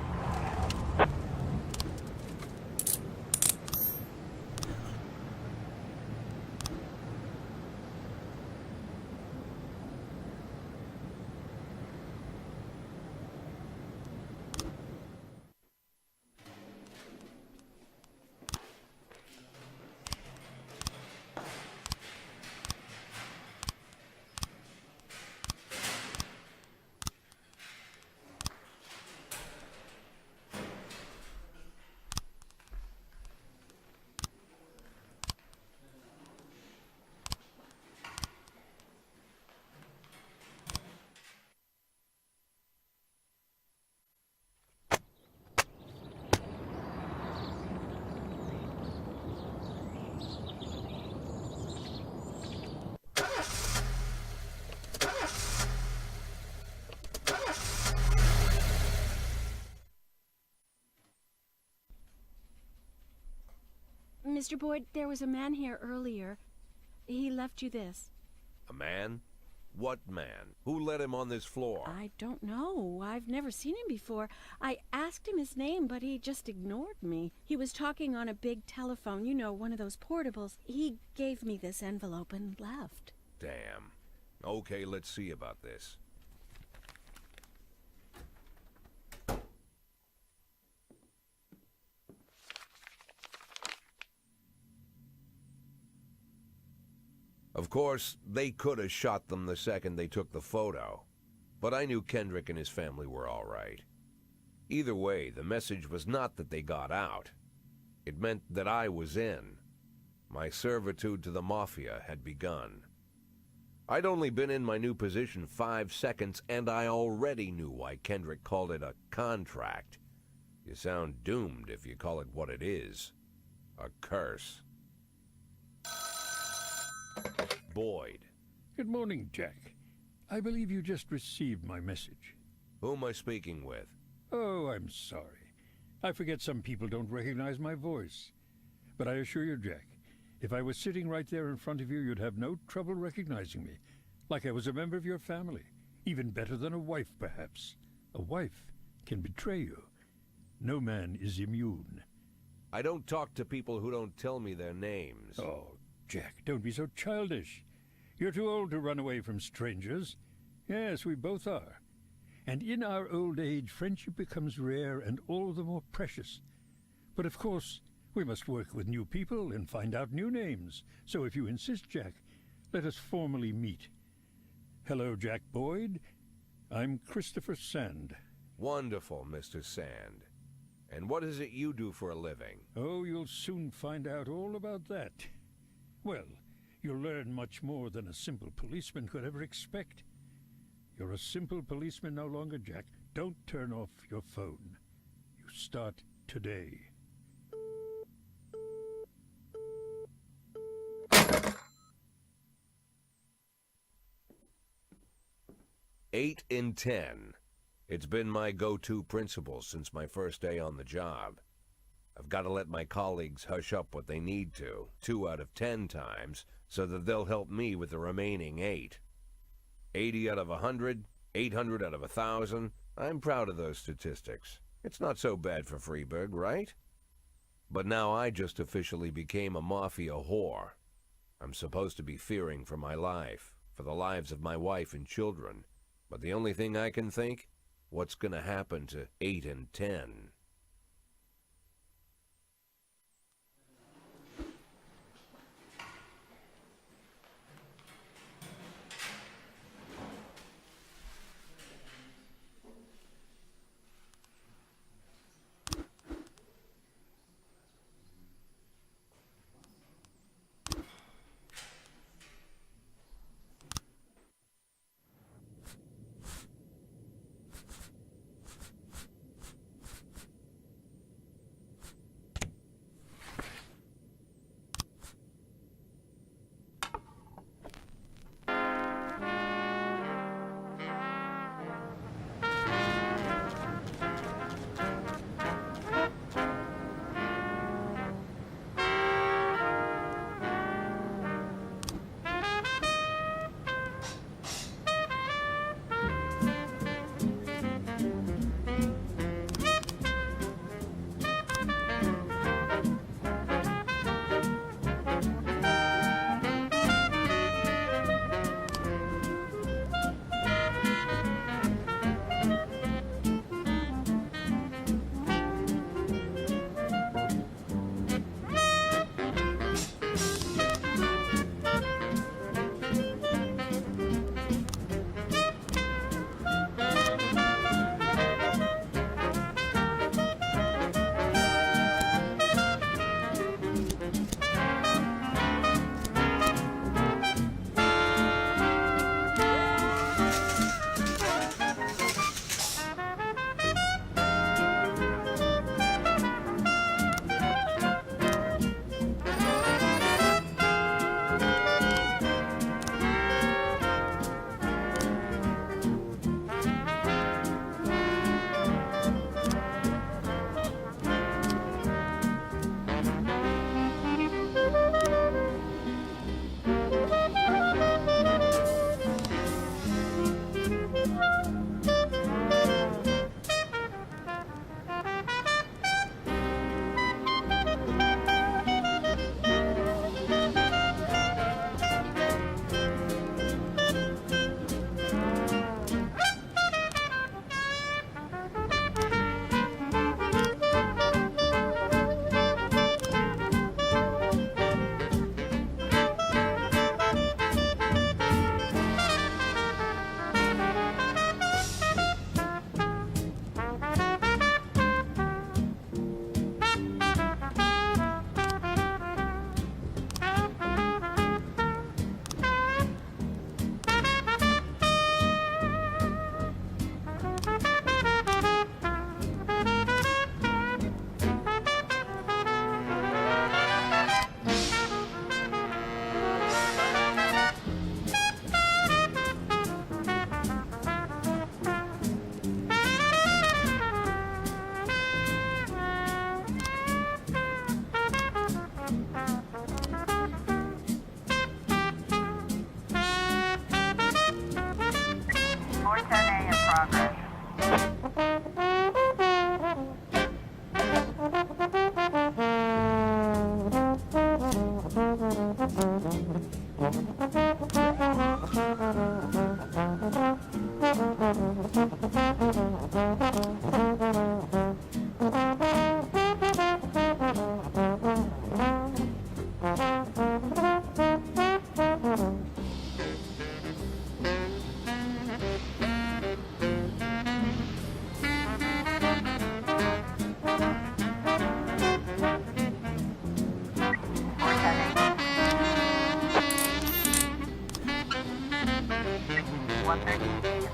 Mr. Boyd, there was a man here earlier. He left you this. A man? What man? Who let him on this floor? I don't know. I've never seen him before. I asked him his name, but he just ignored me. He was talking on a big telephone, you know, one of those portables. He gave me this envelope and left. Damn. Okay, let's see about this. Of course, they could have shot them the second they took the photo. But I knew Kendrick and his family were all right. Either way, the message was not that they got out. It meant that I was in. My servitude to the Mafia had begun. I'd only been in my new position 5 seconds, and I already knew why Kendrick called it a contract. You sound doomed if you call it what it is. A curse. Boyd. Good morning, Jack. I believe you just received my message. Who am I speaking with? Oh, I'm sorry. I forget some people don't recognize my voice. But I assure you, Jack, if I was sitting right there in front of you, you'd have no trouble recognizing me. Like I was a member of your family. Even better than a wife, perhaps. A wife can betray you. No man is immune. I don't talk to people who don't tell me their names. Oh, Jack, don't be so childish. You're too old to run away from strangers. Yes, we both are. And in our old age, friendship becomes rare and all the more precious. But of course, we must work with new people and find out new names. So if you insist, Jack, let us formally meet. Hello, Jack Boyd. I'm Christopher Sand. Wonderful, Mr. Sand. And what is it you do for a living? Oh, you'll soon find out all about that. Well, you'll learn much more than a simple policeman could ever expect. You're a simple policeman no longer, Jack. Don't turn off your phone. You start today. Eight in 10. It's been my go-to principle since my first day on the job. I've got to let my colleagues hush up what they need to, 2 out of 10 times, so that they'll help me with the remaining 8. 80 out of 100, 800 out of 1,000. I'm proud of those statistics. It's not so bad for Freeburg, right? But now I just officially became a mafia whore. I'm supposed to be fearing for my life, for the lives of my wife and children. But the only thing I can think, what's gonna happen to 8 and 10?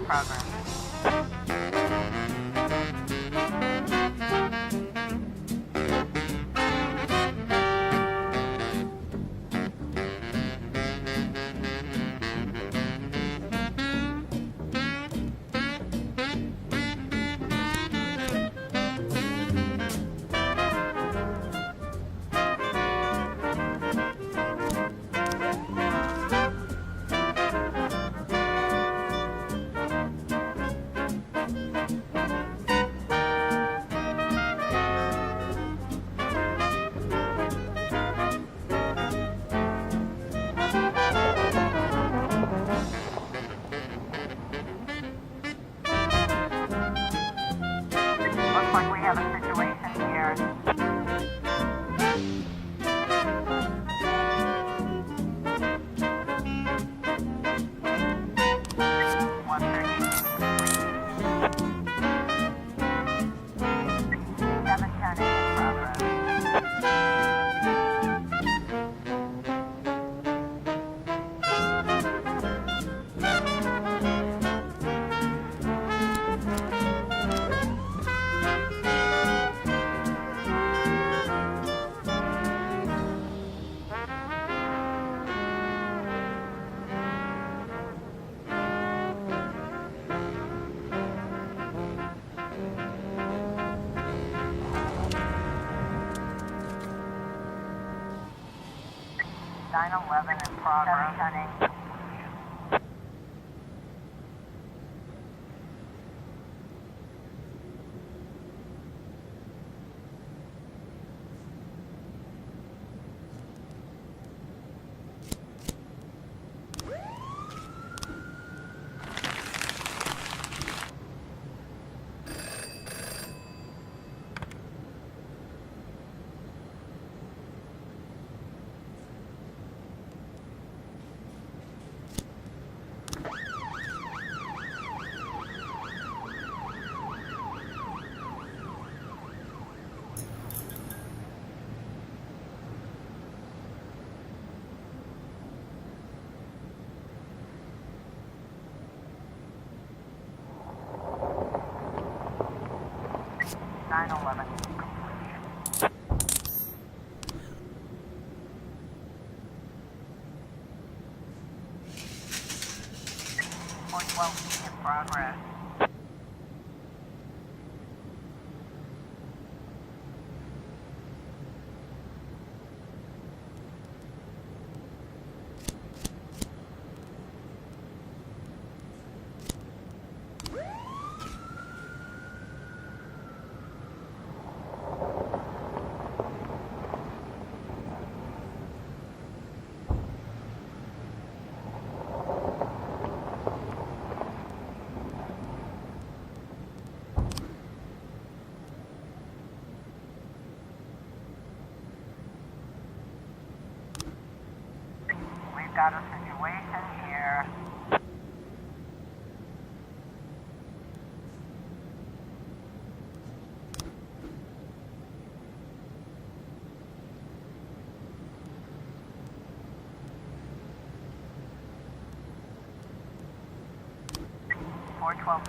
progress. Looks like we have a situation here. One thirty. 710 in progress. Nine 11 in progress. 710. Nine 11. 412 in progress. We've got a situation here. Four 12.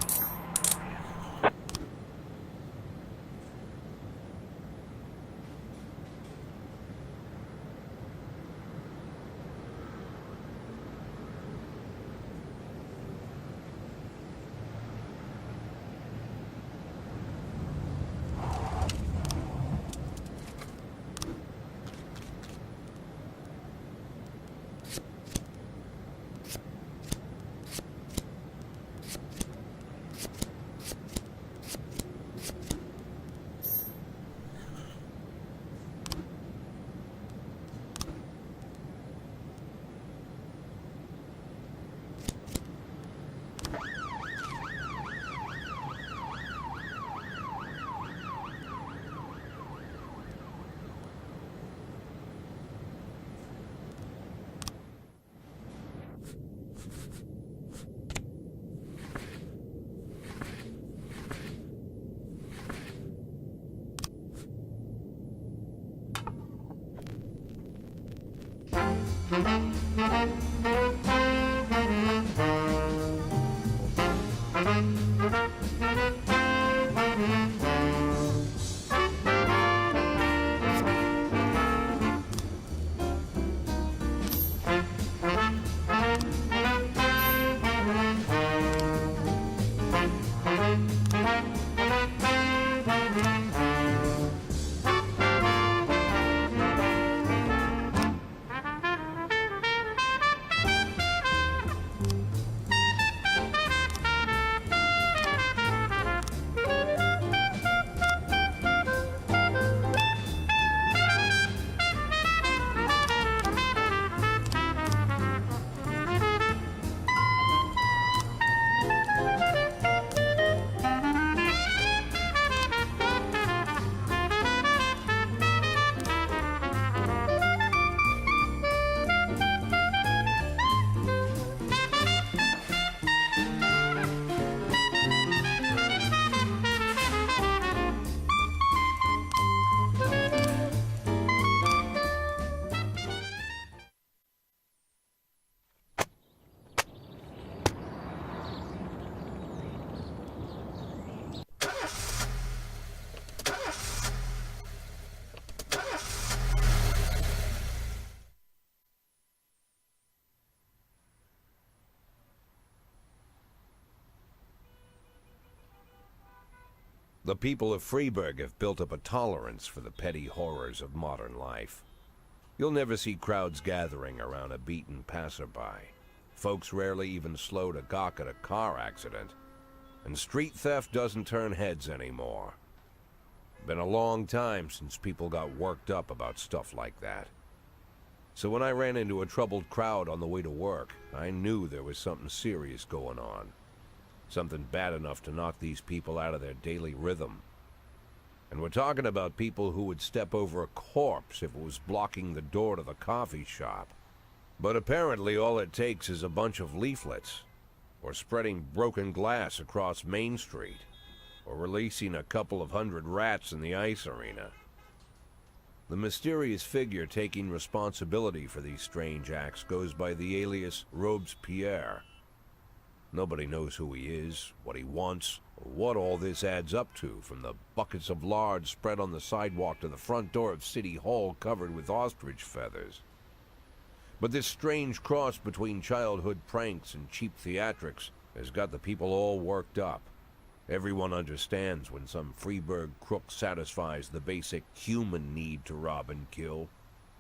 The people of Freeburg have built up a tolerance for the petty horrors of modern life. You'll never see crowds gathering around a beaten passerby. Folks rarely even slow to gawk at a car accident. And street theft doesn't turn heads anymore. Been a long time since people got worked up about stuff like that. So when I ran into a troubled crowd on the way to work, I knew there was something serious going on. Something bad enough to knock these people out of their daily rhythm. And we're talking about people who would step over a corpse if it was blocking the door to the coffee shop. But apparently all it takes is a bunch of leaflets, or spreading broken glass across Main Street, or releasing a couple of hundred rats in the ice arena. The mysterious figure taking responsibility for these strange acts goes by the alias Robespierre. Nobody knows who he is, what he wants, or what all this adds up to, from the buckets of lard spread on the sidewalk to the front door of City Hall covered with ostrich feathers. But this strange cross between childhood pranks and cheap theatrics has got the people all worked up. Everyone understands when some Freeburg crook satisfies the basic human need to rob and kill.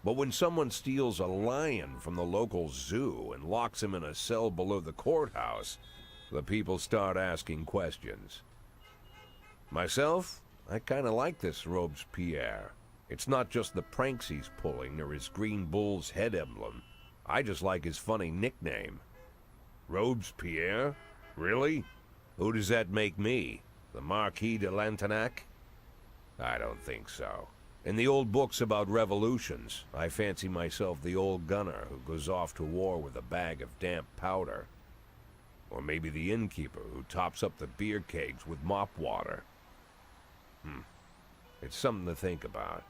But when someone steals a lion from the local zoo and locks him in a cell below the courthouse, the people start asking questions. Myself, I kinda like this Robespierre. It's not just the pranks he's pulling or his green bull's head emblem. I just like his funny nickname. Robespierre? Really? Who does that make me? The Marquis de Lantenac? I don't think so. In the old books about revolutions, I fancy myself the old gunner who goes off to war with a bag of damp powder. Or maybe the innkeeper who tops up the beer kegs with mop water. It's something to think about.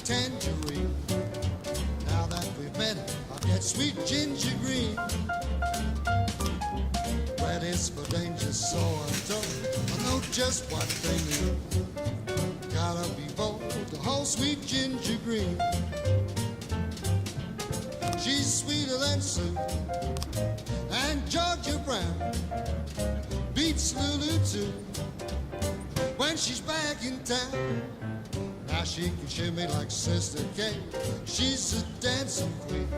Tangerine. Now that we've met, I'll get sweet ginger green. Red is for danger, so I know just what they mean. Gotta be bold, the whole sweet ginger green. She's sweeter than Sue and Georgia Brown. too. When she's back in town, now she can shimmy like Sister Kate. She's a dancing queen,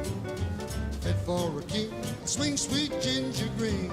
fit for a king. Swing sweet ginger green.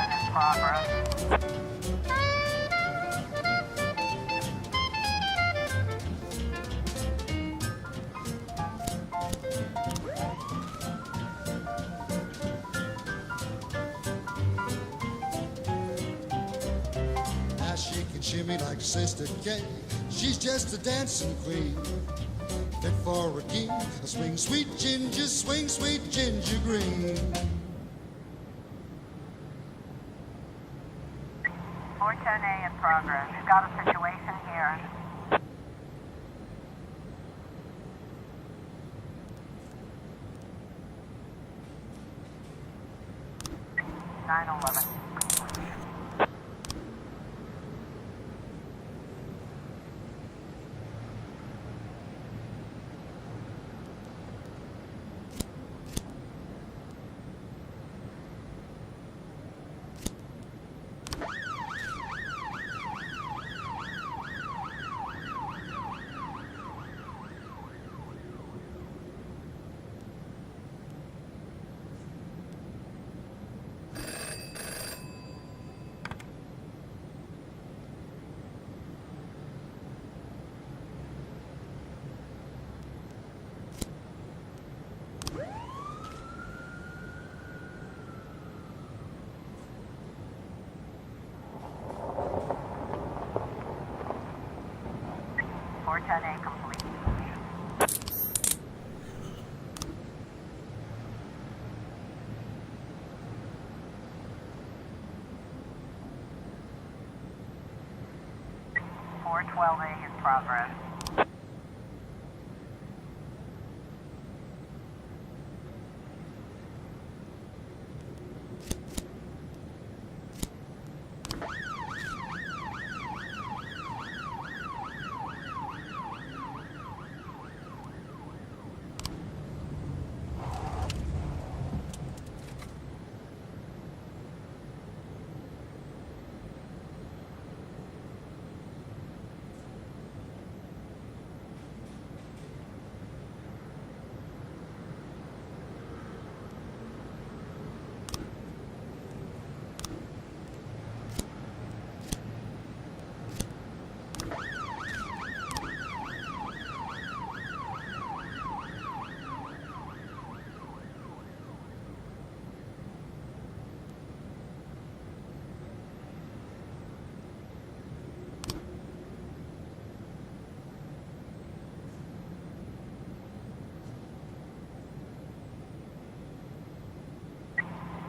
In progress. Now she can shimmy like Sister Kate. She's just a dancing queen, fit for a king. Swing sweet ginger green. 410A in progress. We've got a situation here. (911). 410A complete. (412A in progress).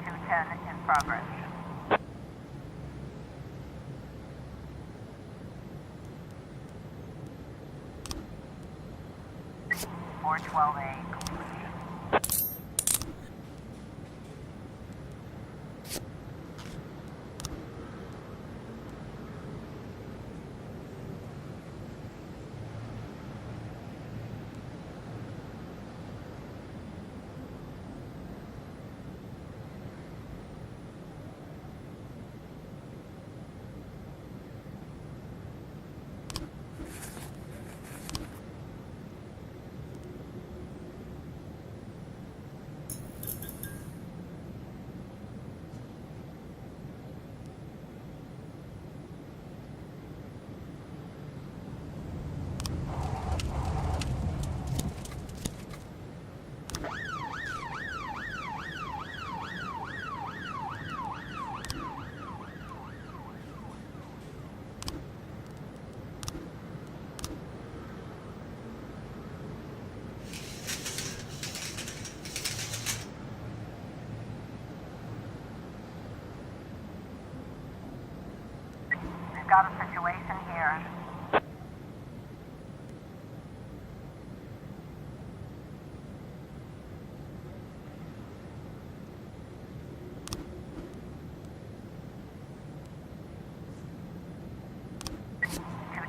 (210 in progress). (412A completion).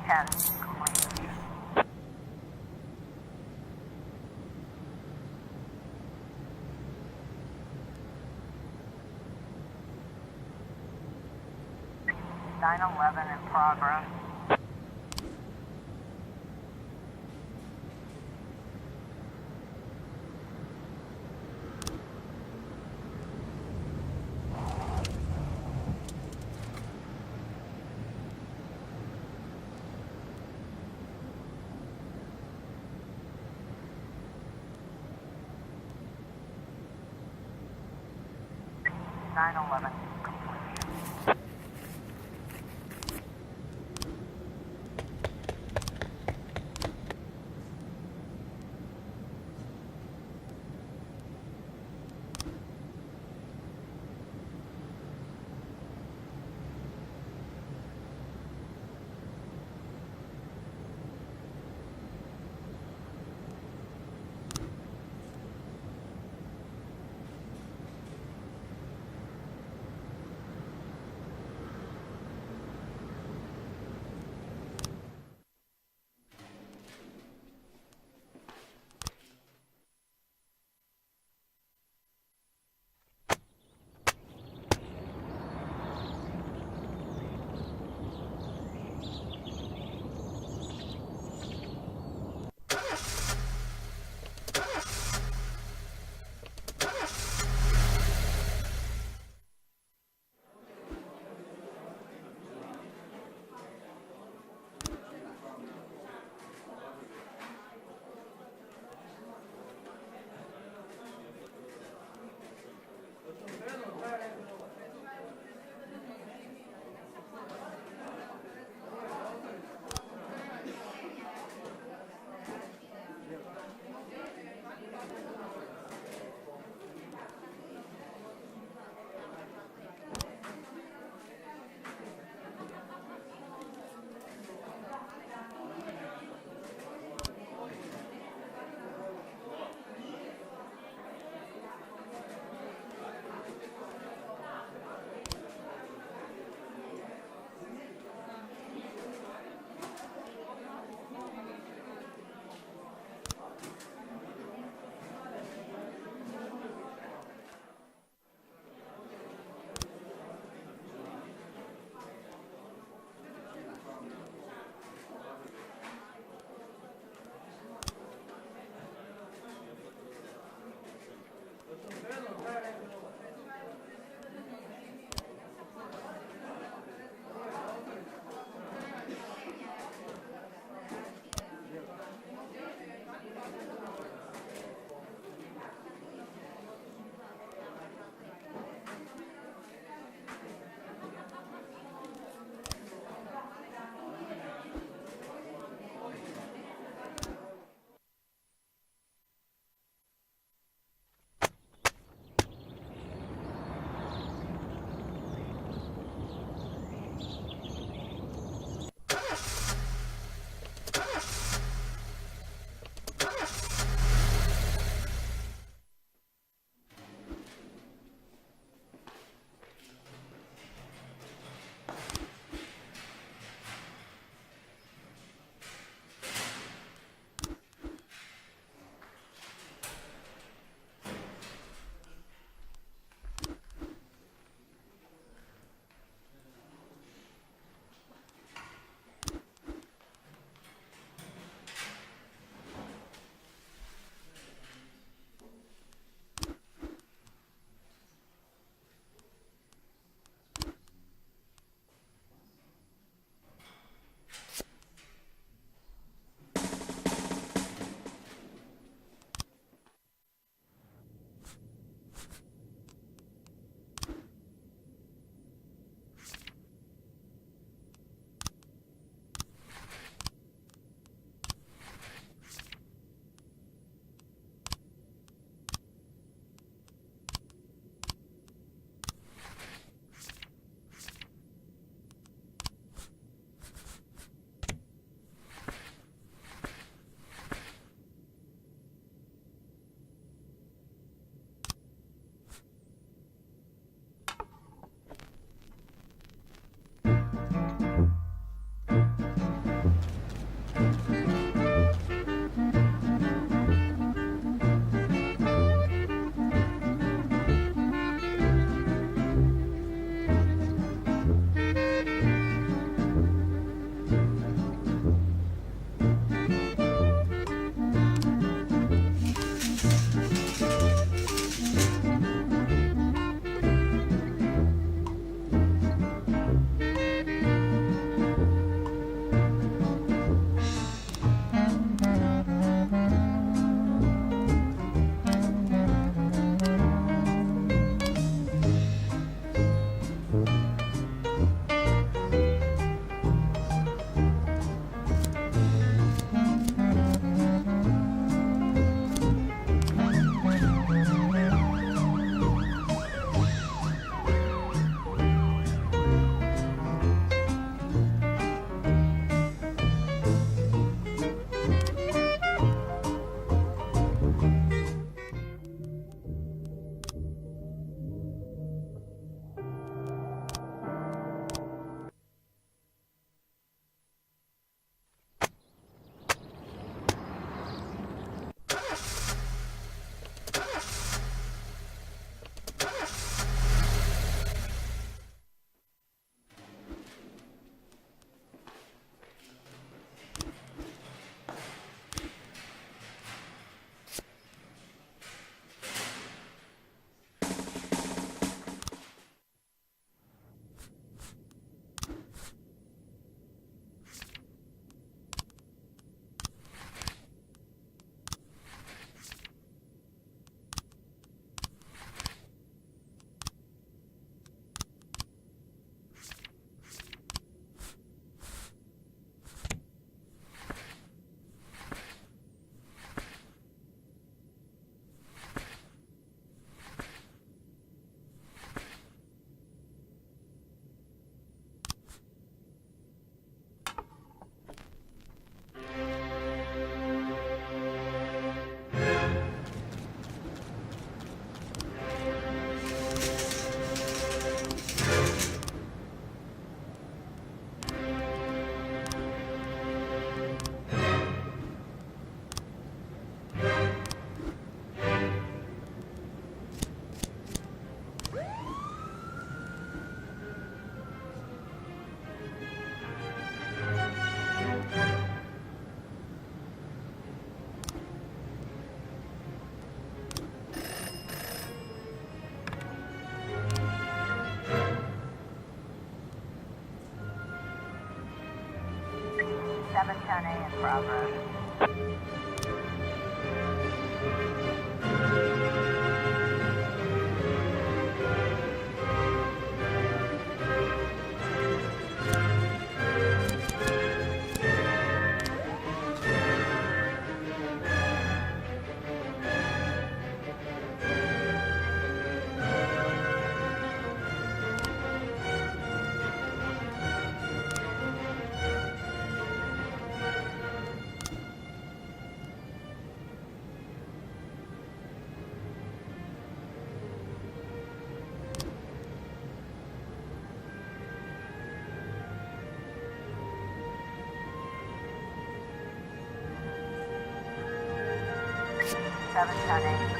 10 complete. Nine 11 in progress. Nine 11 complete. 710A in progress. Seven ten eight.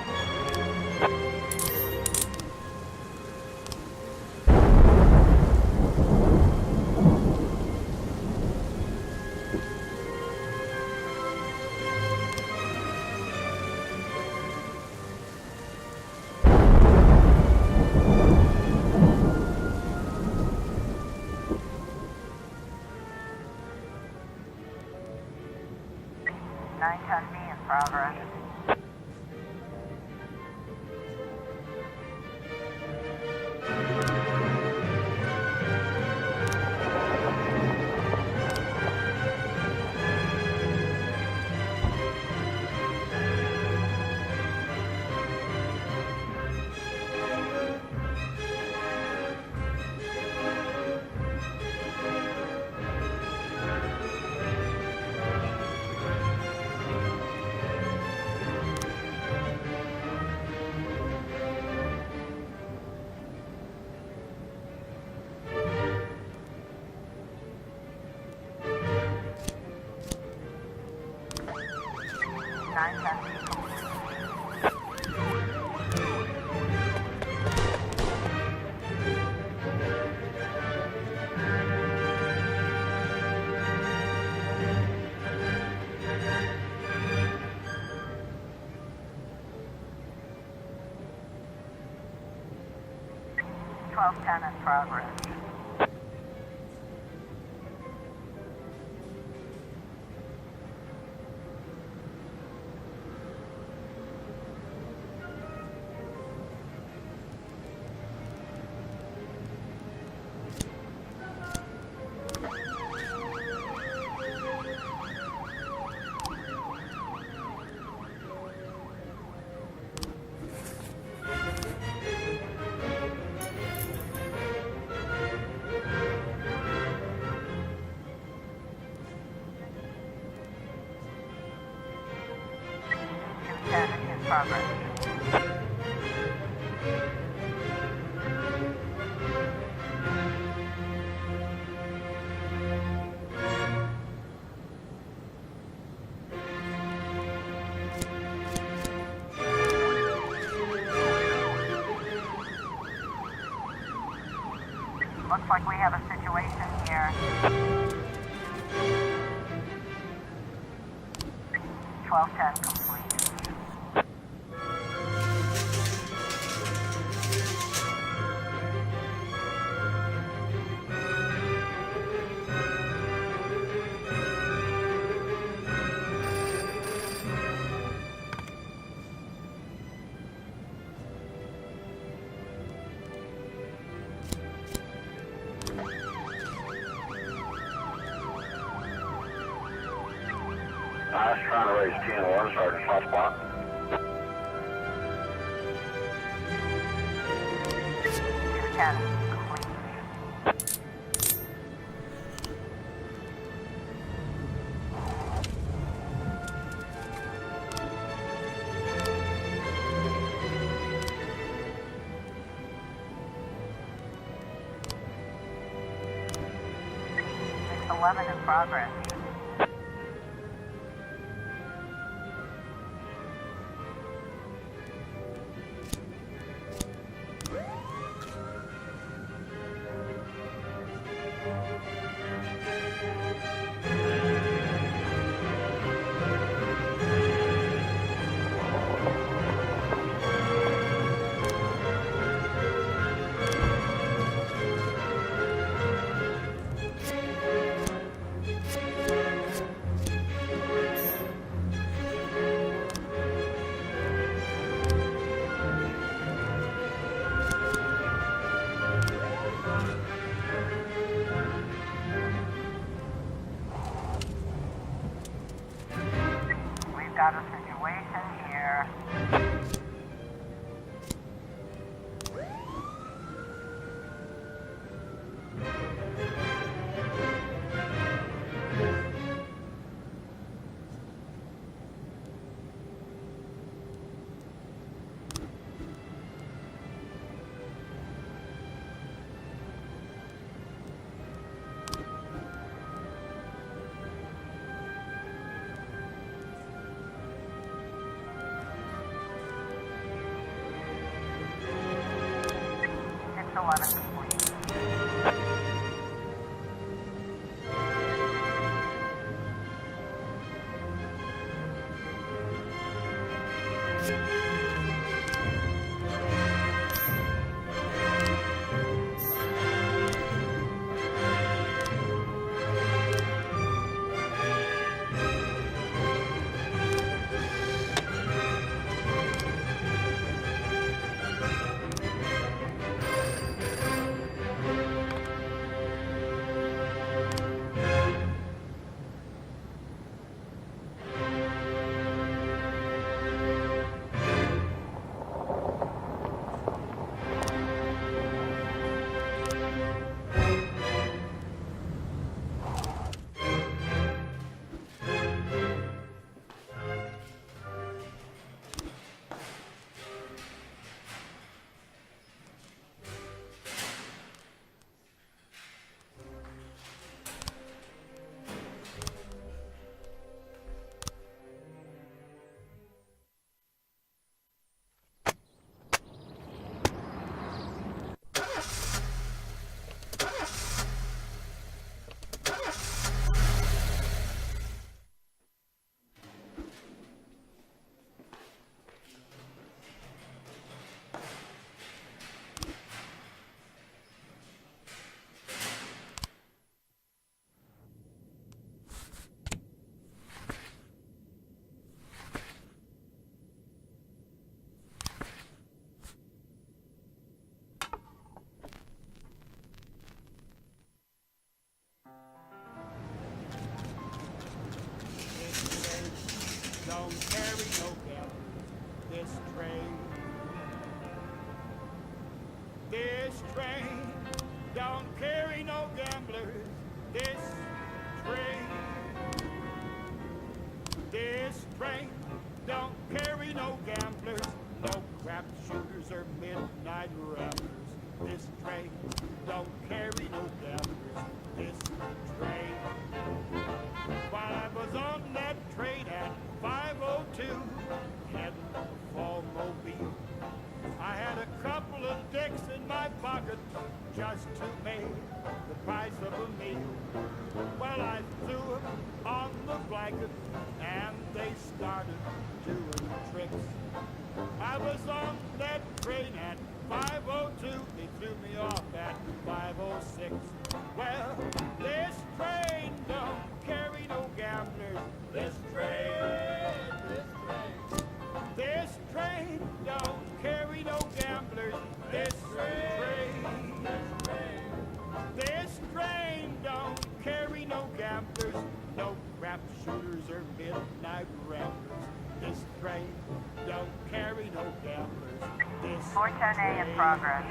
Nine ten B in progress. Nine ten B complete. 1210 in progress. In progress. Looks like we have a situation here. 1210 complete. I was trying to raise T1, Sergeant Hot Spot. Ten complete. It's 11 in progress. got a situation here. It's 11 complete. Don't carry no gal, this train. This train don't carry no gamblers. This train. This train don't carry no gamblers, no crap shooters or midnight ramblers. This train don't carry no gamblers. This train. While I was on that train at 5:02, heading for Mobile, I had a couple of dicks in my pocket just to make the price of a meal. Well, I threw them on the blanket and they started doing tricks. I was on that train at 5:02, they threw me off at 5:06. Well, this train don't carry no gamblers. This train, this train don't carry no gamblers. This train, this train don't carry no gamblers, no crap shooters or midnight ramblers. This train don't carry no gamblers. This 410A in progress.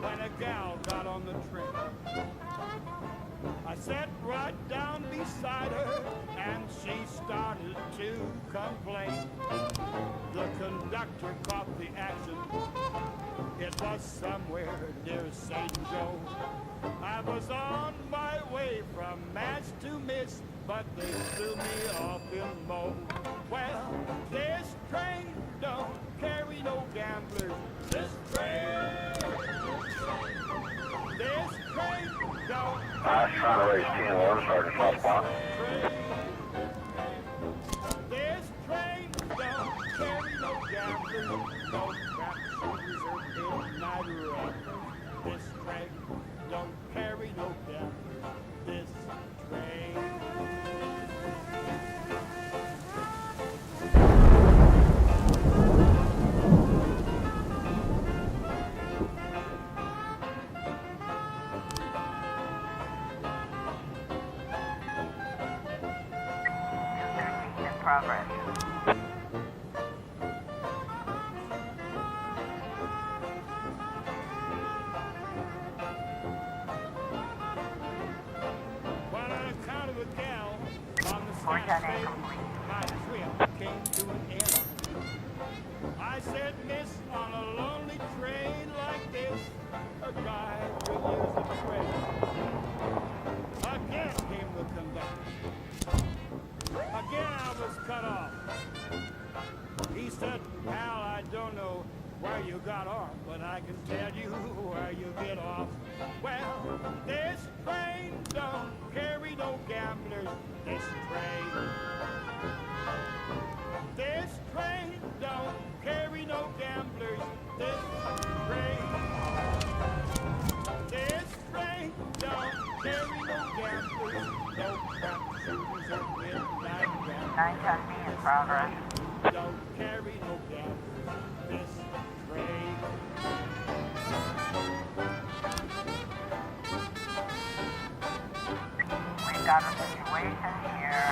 When a gal got on the train, I sat right down beside her and she started to complain. The conductor caught the action. It was somewhere near St. Joe. I was on my way from Mass to Miss, but they threw me off in Mo. Well, this train don't carry no gamblers. This train don't. Trying to raise 10-1, Sergeant Southpaw. progress. When on account of a gal on the Portion sky incomplete. my trip came to an end. I said, miss, on a lonely train like this, a guy could use a friend. Again came the conductor. Again I was cut off. He said, pal, I don't know where you got off, but I can tell you where you get off. Well, this train don't carry no gamblers. This train. This train don't carry no gamblers. This train. This train don't carry no gamblers. No crap shooters or midnight gamblers. 910B in progress. Don't carry no gamblers. This train. We've got a situation here.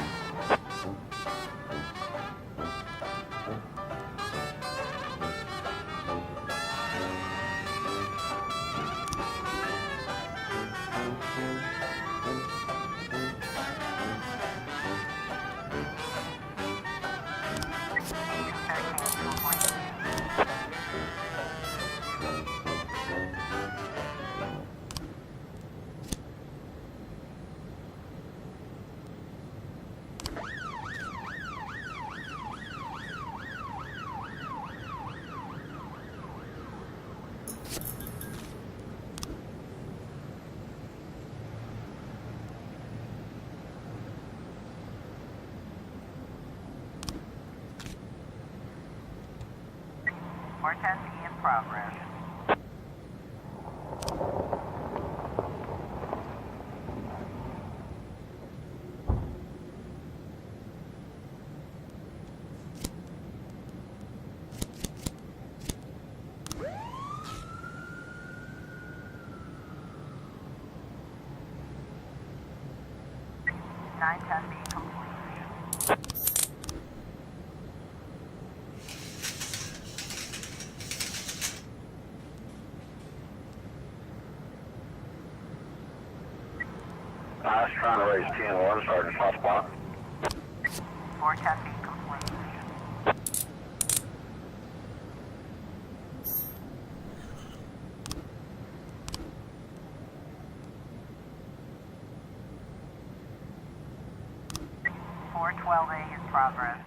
Portion in progress. Nine ten B complete. I was trying to raise 10-1, Sergeant Hot Spot. 410B complete. Four 12A in progress.